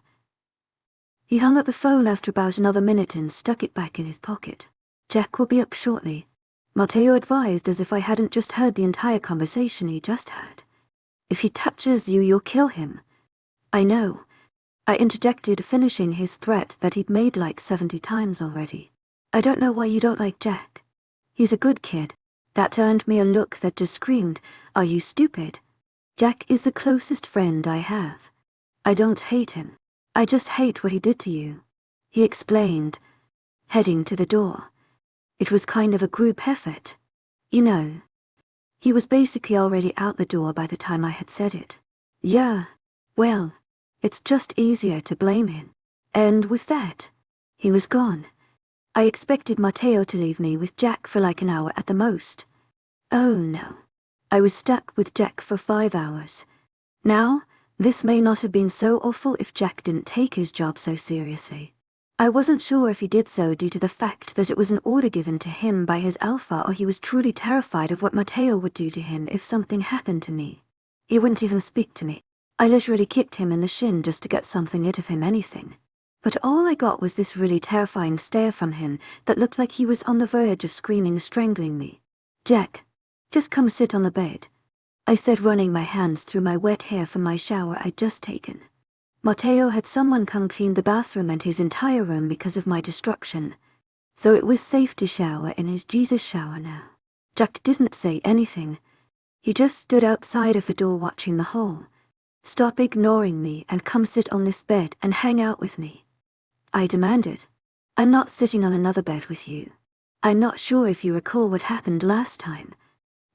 He hung up the phone after about another minute and stuck it back in his pocket. Jack will be up shortly, Matteo advised, as if I hadn't just heard the entire conversation he just had. If he touches you, you'll kill him. I know, I interjected, finishing his threat that he'd made like 70 times already. I don't know why you don't like Jack. He's a good kid. That earned me a look that just screamed, are you stupid? Jack is the closest friend I have. I don't hate him. I just hate what he did to you, he explained, heading to the door. It was kind of a group effort. You know. He was basically already out the door by the time I had said it. Yeah, well, it's just easier to blame him. And with that, he was gone. I expected Matteo to leave me with Jack for like an hour at the most. Oh no. I was stuck with Jack for 5 hours. Now, this may not have been so awful if Jack didn't take his job so seriously. I wasn't sure if he did so due to the fact that it was an order given to him by his alpha, or he was truly terrified of what Matteo would do to him if something happened to me. He wouldn't even speak to me. I literally kicked him in the shin just to get something out of him, anything. But all I got was this really terrifying stare from him that looked like he was on the verge of screaming, strangling me. Jack, just come sit on the bed, I said, running my hands through my wet hair from my shower I'd just taken. Matteo had someone come clean the bathroom and his entire room because of my destruction, so it was safe to shower in his Jesus shower now. Jack didn't say anything. He just stood outside of the door watching the hall. Stop ignoring me and come sit on this bed and hang out with me, I demanded. I'm not sitting on another bed with you. I'm not sure if you recall what happened last time,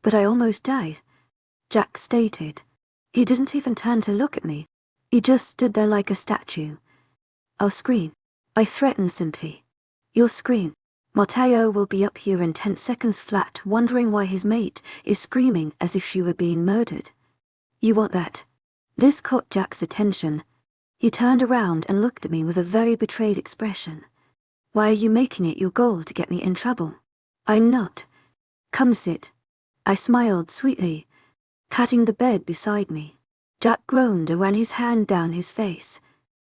but I almost died, Jack stated. He didn't even turn to look at me. He just stood there like a statue. I'll scream, I threatened simply. You'll scream, Matteo will be up here in 10 seconds flat, wondering why his mate is screaming as if she were being murdered. You want that? This caught Jack's attention. He turned around and looked at me with a very betrayed expression. Why are you making it your goal to get me in trouble? I'm not. Come sit. I smiled sweetly, patting the bed beside me. Jack groaned and ran his hand down his face.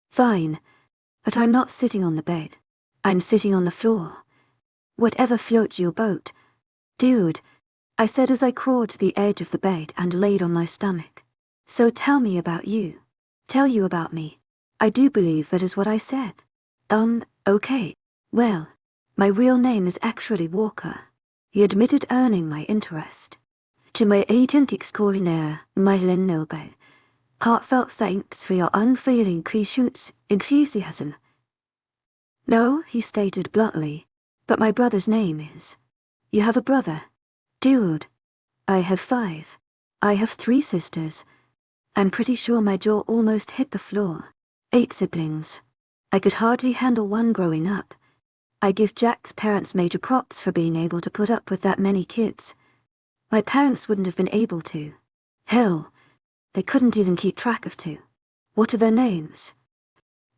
Fine, but I'm not sitting on the bed. I'm sitting on the floor. Whatever floats your boat. Dude, I said as I crawled to the edge of the bed and laid on my stomach. So tell me about you. Tell you about me. I do believe that is what I said. Okay. Well, my real name is actually Walker. He admitted, earning my interest. To my agent extraordinaire, Madeleine Nobel. Heartfelt thanks for your unfailing patience, enthusiasm. No, he stated bluntly, but my brother's name is. You have a brother? Dude. I have 5. I have 3 sisters. I'm pretty sure my jaw almost hit the floor. 8 siblings. I could hardly handle one growing up. I give Jack's parents major props for being able to put up with that many kids. My parents wouldn't have been able to. Hell, they couldn't even keep track of 2. What are their names?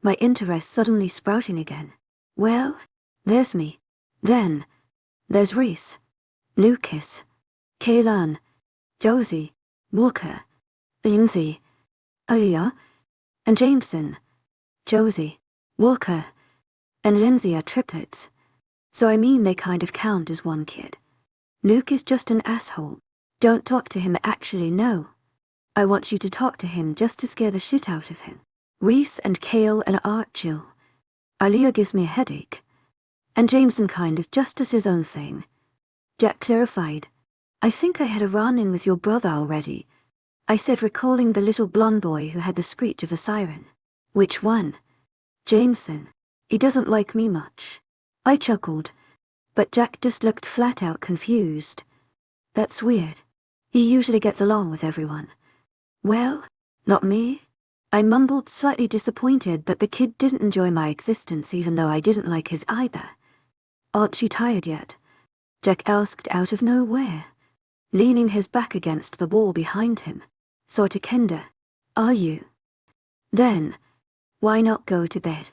My interest suddenly sprouting again. Well, there's me. Then, there's Reese, Lucas, Kaylan, Josie, Walker, Lindsay, Aaliyah, and Jameson. Josie, Walker, and Lindsay are triplets, so I mean they kind of count as one kid. Luke is just an asshole. Don't talk to him, actually, no. I want you to talk to him just to scare the shit out of him. Reese and Kale and Art chill. Aaliyah gives me a headache. And Jameson kind of just does his own thing. Jack clarified. I think I had a run-in with your brother already. I said, recalling the little blonde boy who had the screech of a siren. Which one? Jameson. He doesn't like me much. I chuckled, but Jack just looked flat out confused. That's weird. He usually gets along with everyone. Well, not me. I mumbled, slightly disappointed that the kid didn't enjoy my existence even though I didn't like his either. Aren't you tired yet? Jack asked out of nowhere, leaning his back against the wall behind him. Sorta kinda. Are you? Then, why not go to bed?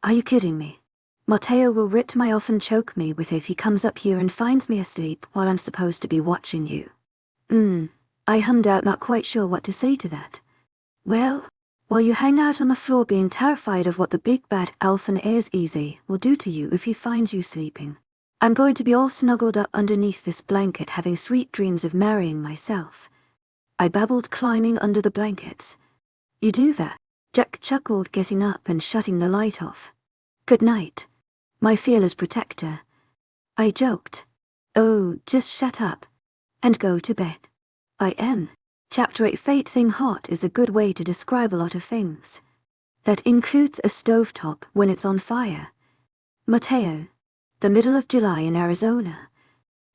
Are you kidding me? Matteo will rip my off and choke me with if he comes up here and finds me asleep while I'm supposed to be watching you. I hummed out, not quite sure what to say to that. Well, while you hang out on the floor being terrified of what the big bad elf and Airs Easy will do to you if he finds you sleeping, I'm going to be all snuggled up underneath this blanket having sweet dreams of marrying myself. I babbled, climbing under the blankets. You do that? Jack chuckled, getting up and shutting the light off. Good night, my fearless protector. I joked. Oh, just shut up and go to bed. I am. Chapter 8. Fate thing hot is a good way to describe a lot of things. That includes a stovetop when it's on fire. Matteo, the middle of July in Arizona,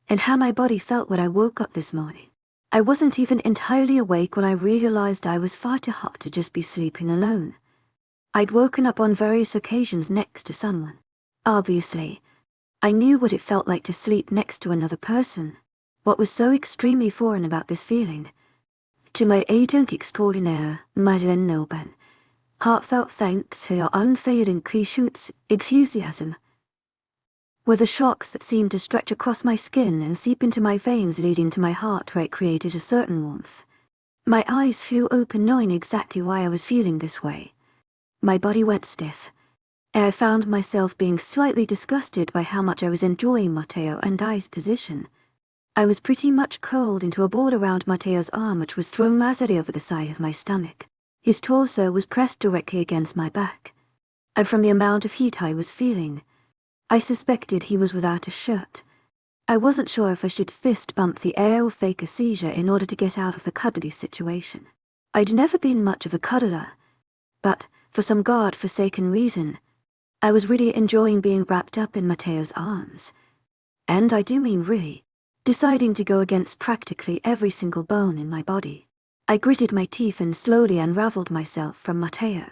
and how my body felt when I woke up this morning. I wasn't even entirely awake when I realized I was far too hot to just be sleeping alone. I'd woken up on various occasions next to someone. Obviously, I knew what it felt like to sleep next to another person. What was so extremely foreign about this feeling? To my agent extraordinaire, Madeleine Nobel, heartfelt thanks for your unfailing patience, enthusiasm. Were the shocks that seemed to stretch across my skin and seep into my veins, leading to my heart where it created a certain warmth. My eyes flew open, knowing exactly why I was feeling this way. My body went stiff. I found myself being slightly disgusted by how much I was enjoying Matteo and I's position. I was pretty much curled into a ball around Matteo's arm, which was thrown lazily over the side of my stomach. His torso was pressed directly against my back. And from the amount of heat I was feeling, I suspected he was without a shirt. I wasn't sure if I should fist bump the air or fake a seizure in order to get out of the cuddly situation. I'd never been much of a cuddler, but for some god-forsaken reason, I was really enjoying being wrapped up in Matteo's arms. And I do mean really, deciding to go against practically every single bone in my body. I gritted my teeth and slowly unraveled myself from Matteo.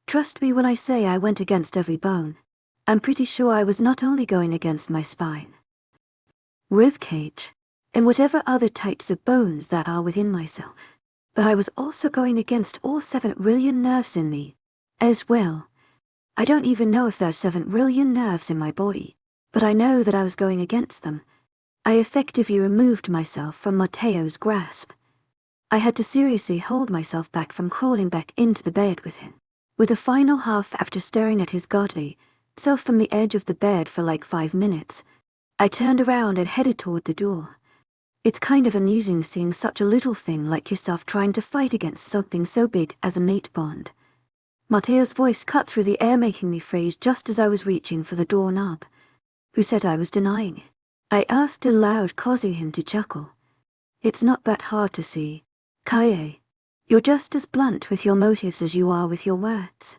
Trust me when I say I went against every bone. I'm pretty sure I was not only going against my spine, ribcage, and whatever other types of bones that are within myself, but I was also going against all 7 trillion nerves in me, as well. I don't even know if there are 7 trillion nerves in my body, but I know that I was going against them. I effectively removed myself from Matteo's grasp. I had to seriously hold myself back from crawling back into the bed with him. With a final half after staring at his godly self from the edge of the bed for like 5 minutes, I turned around and headed toward the door. It's kind of amusing seeing such a little thing like yourself trying to fight against something so big as a mate bond. Matteo's voice cut through the air, making me freeze just as I was reaching for the doorknob. Who said I was denying? I asked aloud, causing him to chuckle. It's not that hard to see, Kaye. You're just as blunt with your motives as you are with your words.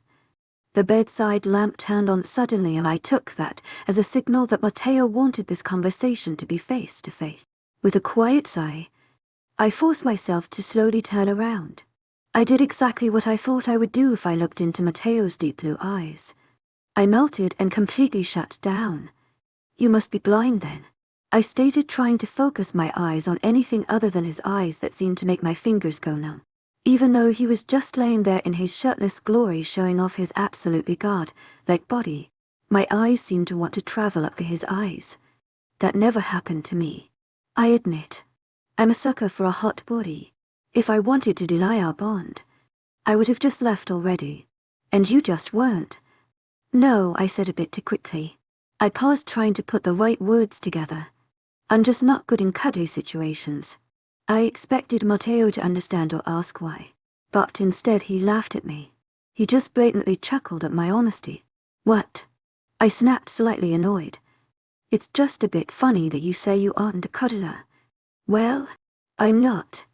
The bedside lamp turned on suddenly, and I took that as a signal that Matteo wanted this conversation to be face to face. With a quiet sigh, I forced myself to slowly turn around. I did exactly what I thought I would do if I looked into Matteo's deep blue eyes. I melted and completely shut down. You must be blind then, I stated, trying to focus my eyes on anything other than his eyes that seemed to make my fingers go numb. Even though he was just laying there in his shirtless glory, showing off his absolutely god-like body, my eyes seemed to want to travel up to his eyes. That never happened to me. I admit, I'm a sucker for a hot body. If I wanted to deny our bond, I would have just left already. And you just weren't. No, I said a bit too quickly. I paused, trying to put the right words together. I'm just not good in cuddly situations. I expected Matteo to understand or ask why, but instead he laughed at me. He just blatantly chuckled at my honesty. What? I snapped, slightly annoyed. It's just a bit funny that you say you aren't a cuddler. Well, I'm not.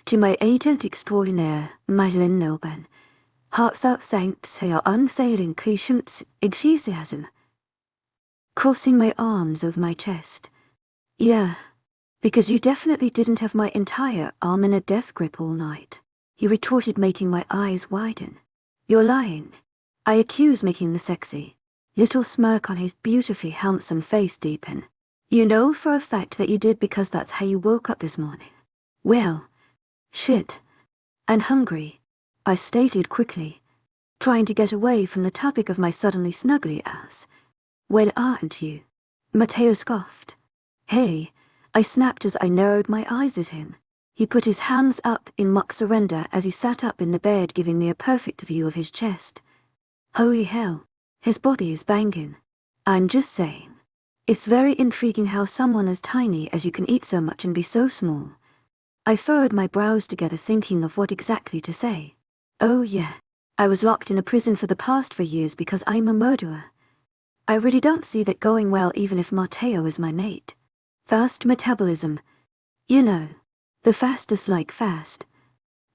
To my agent extraordinaire, Madeleine Nilben, heartfelt thanks for your unfailing patience, enthusiasm. Crossing my arms over my chest. Yeah, because you definitely didn't have my entire arm in a death grip all night, he retorted, making my eyes widen. You're lying, I accused, making the sexy little smirk on his beautifully handsome face deepen. You know for a fact that you did because that's how you woke up this morning. Well, shit. I'm hungry, I stated quickly, trying to get away from the topic of my suddenly snuggly ass. Well, aren't you? Matteo scoffed. Hey, I snapped as I narrowed my eyes at him. He put his hands up in mock surrender as he sat up in the bed, giving me a perfect view of his chest. Holy hell, his body is banging. I'm just saying. It's very intriguing how someone as tiny as you can eat so much and be so small. I furrowed my brows together, thinking of what exactly to say. Oh yeah, I was locked in a prison for the past 4 years because I'm a murderer. I really don't see that going well, even if Matteo is my mate. Fast metabolism. You know, the fastest like fast.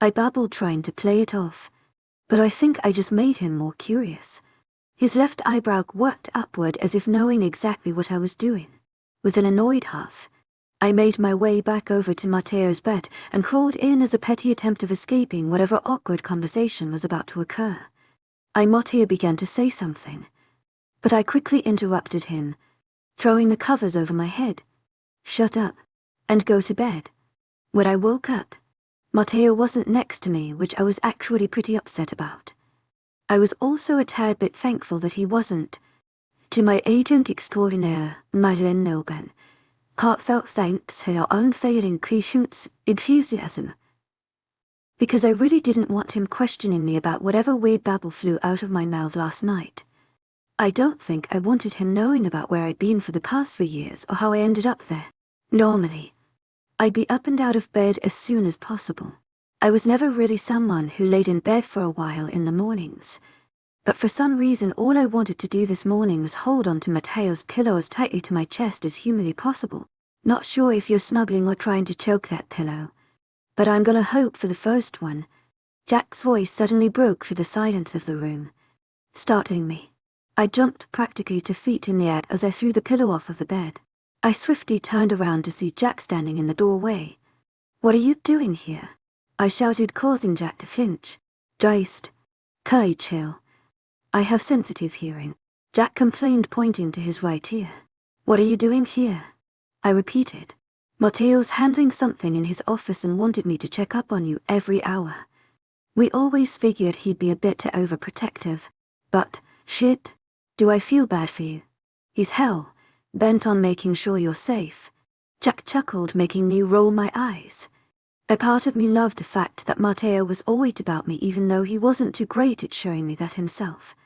I babbled, trying to play it off, but I think I just made him more curious. His left eyebrow worked upward as if knowing exactly what I was doing. With an annoyed huff, I made my way back over to Matteo's bed and crawled in as a petty attempt of escaping whatever awkward conversation was about to occur. Matteo began to say something, but I quickly interrupted him, throwing the covers over my head. Shut up, and go to bed. When I woke up, Matteo wasn't next to me, which I was actually pretty upset about. I was also a tad bit thankful that he wasn't. To my agent extraordinaire, Madeleine Nilben, heartfelt thanks for your unfailing patience, enthusiasm. Because I really didn't want him questioning me about whatever weird babble flew out of my mouth last night. I don't think I wanted him knowing about where I'd been for the past 4 years or how I ended up there. Normally, I'd be up and out of bed as soon as possible. I was never really someone who laid in bed for a while in the mornings. But for some reason, all I wanted to do this morning was hold on to Matteo's pillow as tightly to my chest as humanly possible. Not sure if you're snuggling or trying to choke that pillow, but I'm gonna hope for the first one. Jack's voice suddenly broke through the silence of the room, startling me. I jumped practically to feet in the air as I threw the pillow off of the bed. I swiftly turned around to see Jack standing in the doorway. What are you doing here? I shouted, causing Jack to flinch. Diced. Kai, chill. I have sensitive hearing. Jack complained, pointing to his right ear. What are you doing here? I repeated. Matteo's handling something in his office and wanted me to check up on you every hour. We always figured he'd be a bit too overprotective. But, shit, do I feel bad for you? He's hell, bent on making sure you're safe. Jack chuckled, making me roll my eyes. A part of me loved the fact that Matteo was always about me, even though he wasn't too great at showing me that himself.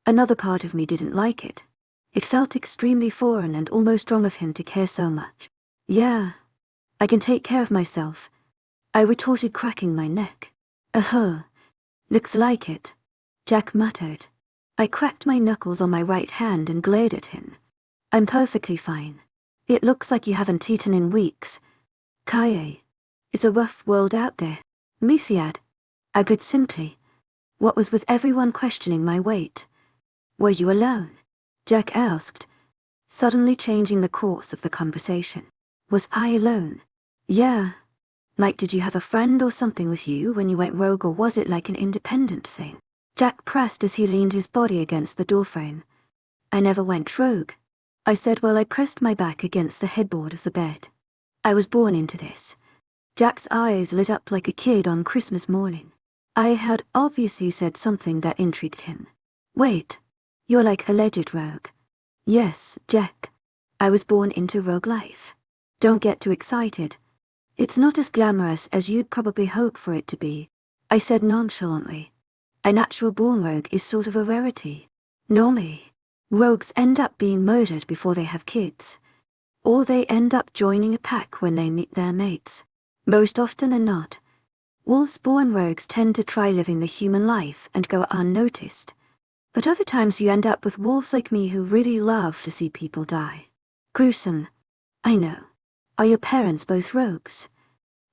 Another part of me didn't like it. It felt extremely foreign and almost wrong of him to care so much. Yeah, I can take care of myself, I retorted, cracking my neck. Looks like it, Jack muttered. I cracked my knuckles on my right hand and glared at him. I'm perfectly fine. It looks like you haven't eaten in weeks. Kaye, it's a rough world out there. Mithiad, I could simply. What was with everyone questioning my weight? Were you alone? Jack asked, suddenly changing the course of the conversation. Was I alone? Yeah. Like, did you have a friend or something with you when you went rogue, or was it like an independent thing? Jack pressed as he leaned his body against the doorframe. I never went rogue, I said while I pressed my back against the headboard of the bed. I was born into this. Jack's eyes lit up like a kid on Christmas morning. I had obviously said something that intrigued him. Wait, you're like alleged rogue. Yes, Jack. I was born into rogue life. Don't get too excited. It's not as glamorous as you'd probably hope for it to be, I said nonchalantly. A natural-born rogue is sort of a rarity. Normally, rogues end up being murdered before they have kids. Or they end up joining a pack when they meet their mates. Most often than not, wolves-born rogues tend to try living the human life and go unnoticed. But other times you end up with wolves like me who really love to see people die. Gruesome, I know. Are your parents both rogues?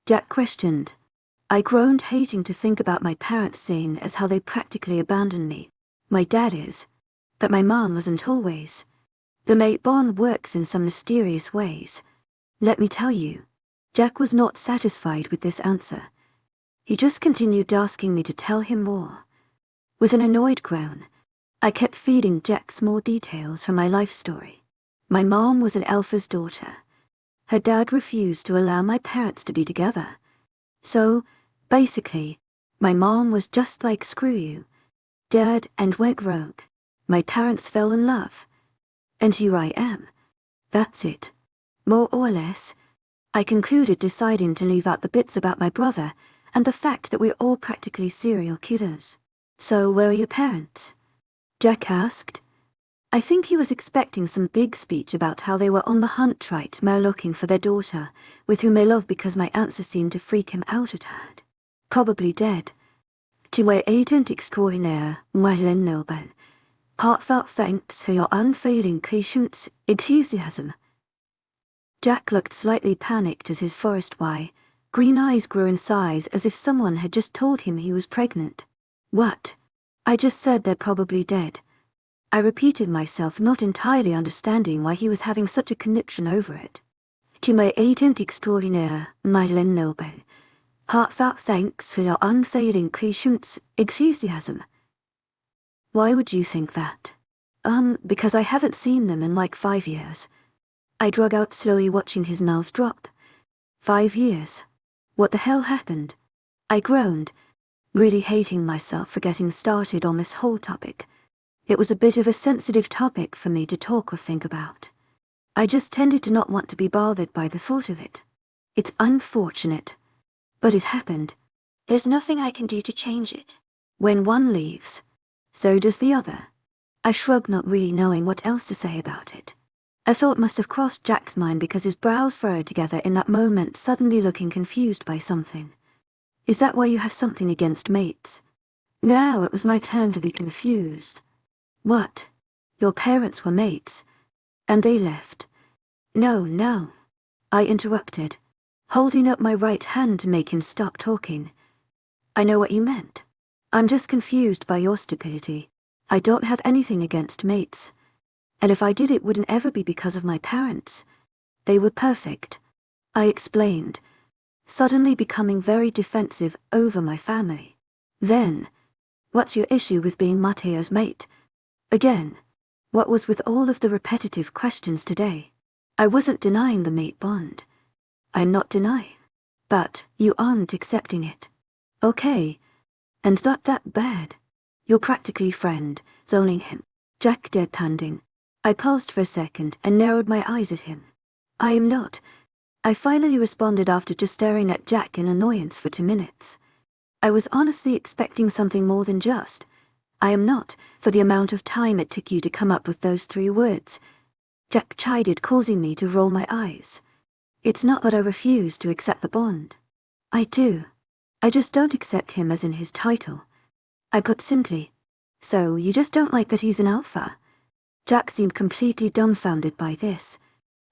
Jack questioned. I groaned, hating to think about my parents, seeing as how they practically abandoned me. My dad is. But my mom wasn't always. The mate bond works in some mysterious ways. Let me tell you. Jack was not satisfied with this answer. He just continued asking me to tell him more. With an annoyed groan, I kept feeding Jack small details from my life story. My mom was an alpha's daughter. Her dad refused to allow my parents to be together. So, basically, my mom was just like screw you, Dad, and went rogue. My parents fell in love. And here I am. That's it. More or less. I concluded, deciding to leave out the bits about my brother and the fact that we're all practically serial killers. So where are your parents? Jack asked. I think he was expecting some big speech about how they were on the hunt right now looking for their daughter, with whom they love, because my answer seemed to freak him out at heart. Probably dead. Tu es agent extraordinaire, Madeleine Noble. Heartfelt thanks for your unfailing patience, enthusiasm. Jack looked slightly panicked as his forest green eyes grew in size, as if someone had just told him he was pregnant. What? I just said they're probably dead. I repeated myself, not entirely understanding why he was having such a conniption over it. Tu m'es agent extraordinaire, Madeleine Noble. Heartfelt thanks for your unfailing patience, enthusiasm. Why would you think that? Because I haven't seen them in like 5 years. I drug out slowly, watching his mouth drop. 5 years? What the hell happened? I groaned, really hating myself for getting started on this whole topic. It was a bit of a sensitive topic for me to talk or think about. I just tended to not want to be bothered by the thought of it. It's unfortunate, but it happened. There's nothing I can do to change it. When one leaves, so does the other. I shrugged, not really knowing what else to say about it. A thought must have crossed Jack's mind, because his brows furrowed together in that moment, suddenly looking confused by something. Is that why you have something against mates? Now it was my turn to be confused. What? Your parents were mates, and they left? No, I interrupted, holding up my right hand to make him stop talking. I know what you meant. I'm just confused by your stupidity. I don't have anything against mates. And if I did, it wouldn't ever be because of my parents. They were perfect, I explained, suddenly becoming very defensive over my family. Then, what's your issue with being Matteo's mate? Again, What was with all of the repetitive questions today? I wasn't denying the mate bond. I'm not denying. But you aren't accepting it. Okay. And not that bad. You're practically friend, zoning him. Jack deadpanned. I paused for a second and narrowed my eyes at him. I am not. I finally responded after just staring at Jack in annoyance for 2 minutes. I was honestly expecting something more than just, I am not, for the amount of time it took you to come up with those 3 words. Jack chided, causing me to roll my eyes. It's not that I refuse to accept the bond. I do. I just don't accept him as in his title. I put simply. So you just don't like that he's an alpha? Jack seemed completely dumbfounded by this,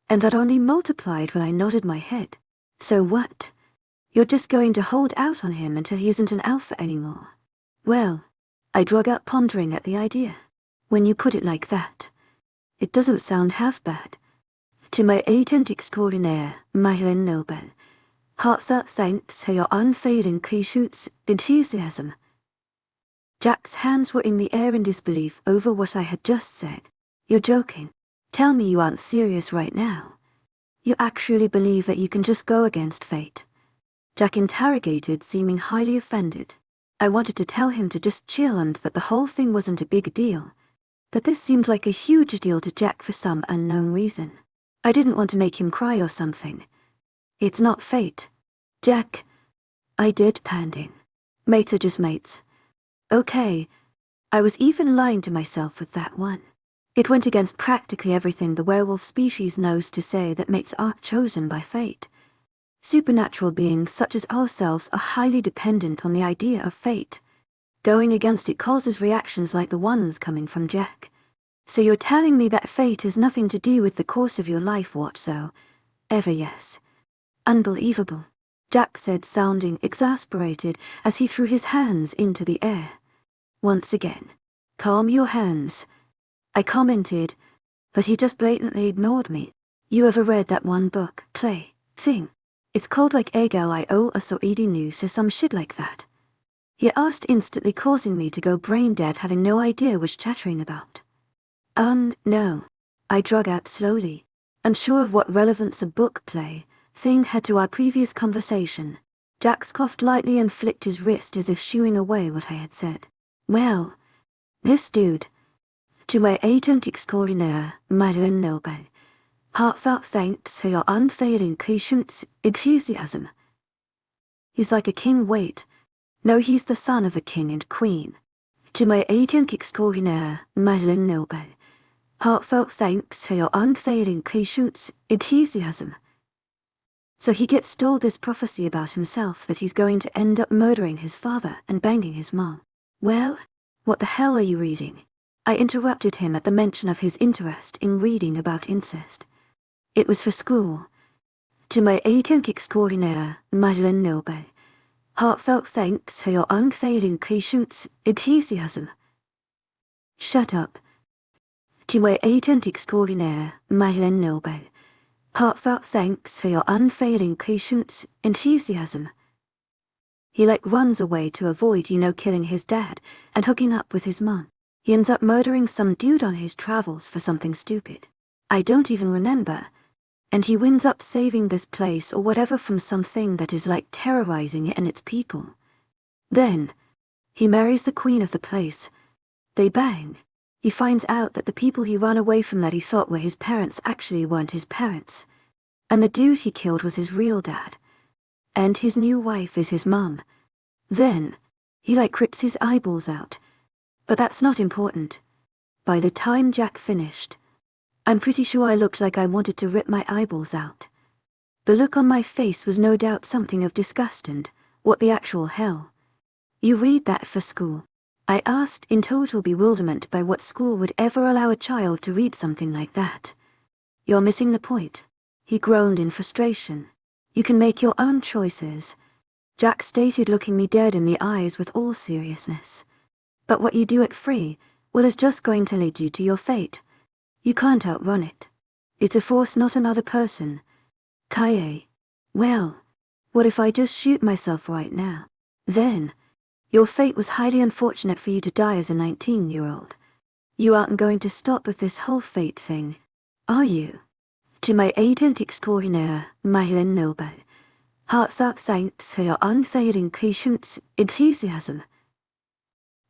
and that only multiplied when I nodded my head. So what? You're just going to hold out on him until he isn't an alpha anymore? Well, I drug out, pondering at the idea. When you put it like that, it doesn't sound half bad. To my agent extraordinaire, Madeleine Nobel, heartfelt thanks for your unfailing patience, enthusiasm. Jack's hands were in the air in disbelief over what I had just said. You're joking. Tell me you aren't serious right now. You actually believe that you can just go against fate? Jack interrogated, seeming highly offended. I wanted to tell him to just chill and that the whole thing wasn't a big deal. But this seemed like a huge deal to Jack for some unknown reason. I didn't want to make him cry or something. It's not fate. Jack. I did panting. Mates are just mates. Okay. I was even lying to myself with that one. It went against practically everything the werewolf species knows to say that mates aren't chosen by fate. Supernatural beings such as ourselves are highly dependent on the idea of fate. Going against it causes reactions like the ones coming from Jack. So you're telling me that fate has nothing to do with the course of your life whatso? Ever? Yes. Unbelievable, Jack said, sounding exasperated as he threw his hands into the air. Once again. Calm your hands. I commented, but he just blatantly ignored me. You ever read that one book, play, thing? It's called like Agalio or Edi News or some shit like that. He asked, instantly causing me to go brain dead, having no idea what chattering about. No. I drug out slowly, unsure of what relevance a book, play, thing had to our previous conversation. Jack coughed lightly and flicked his wrist as if shooing away what I had said. Well, this dude. To my agent extraordinaire, Madeleine Nobel, heartfelt thanks for your unfailing patience, enthusiasm. He's like a king, wait. No, he's the son of a king and queen. To my agent extraordinaire, Madeleine Nobel, heartfelt thanks for your unfailing patience, enthusiasm. So he gets told this prophecy about himself that he's going to end up murdering his father and banging his mom. Well, what the hell are you reading? I interrupted him at the mention of his interest in reading about incest. It was for school. To my agent extraordinaire, Madeleine Nobel, heartfelt thanks for your unfailing patience, enthusiasm. Shut up. To my agent extraordinaire, Madeleine Nobel, heartfelt thanks for your unfailing patience, enthusiasm. He runs away to avoid, killing his dad and hooking up with his mom. He ends up murdering some dude on his travels for something stupid. I don't even remember. And he winds up saving this place or whatever from something that is terrorizing it and its people. Then, he marries the queen of the place. They bang. He finds out that the people he ran away from that he thought were his parents actually weren't his parents. And the dude he killed was his real dad. And his new wife is his mom. Then, he rips his eyeballs out. But that's not important. By the time Jack finished, I'm pretty sure I looked like I wanted to rip my eyeballs out. The look on my face was no doubt something of disgust and, what the actual hell? You read that for school? I asked, in total bewilderment by what school would ever allow a child to read something like that. You're missing the point. He groaned in frustration. You can make your own choices, Jack stated, looking me dead in the eyes with all seriousness. But what you do at free, is just going to lead you to your fate. You can't outrun it. It's a force, not another person. Kaye. Well, what if I just shoot myself right now? Then, your fate was highly unfortunate for you to die as a 19-year-old. You aren't going to stop with this whole fate thing, are you? To my agent extraordinaire, Madeline Nilbert, heartfelt thanks for your unfailing patience, enthusiasm.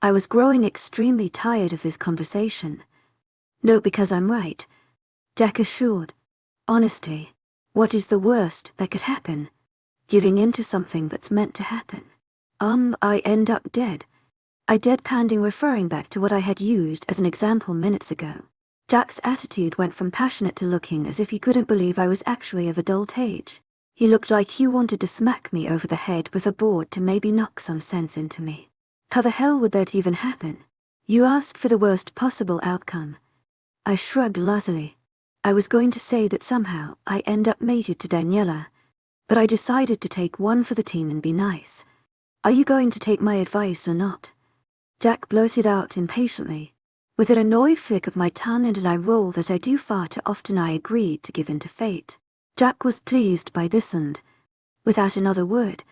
I was growing extremely tired of this conversation. No, because I'm right, Jack assured. Honestly, what is the worst that could happen? Giving in to something that's meant to happen. I end up dead. I deadpanned, referring back to what I had used as an example minutes ago. Jack's attitude went from passionate to looking as if he couldn't believe I was actually of adult age. He looked like he wanted to smack me over the head with a board to maybe knock some sense into me. How the hell would that even happen? You asked for the worst possible outcome. I shrugged lazily. I was going to say that somehow I end up mated to Daniela, but I decided to take one for the team and be nice. Are you going to take my advice or not? Jack blurted out impatiently. With an annoyed flick of my tongue and an eye roll that I do far too often, I agreed to give in to fate. Jack was pleased by this and, without another word,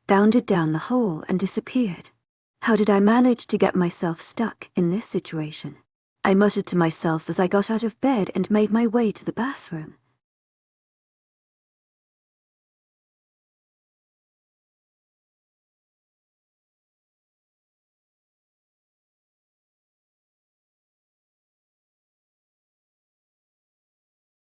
bounded down the hall and disappeared. How did I manage to get myself stuck in this situation? I muttered to myself as I got out of bed and made my way to the bathroom.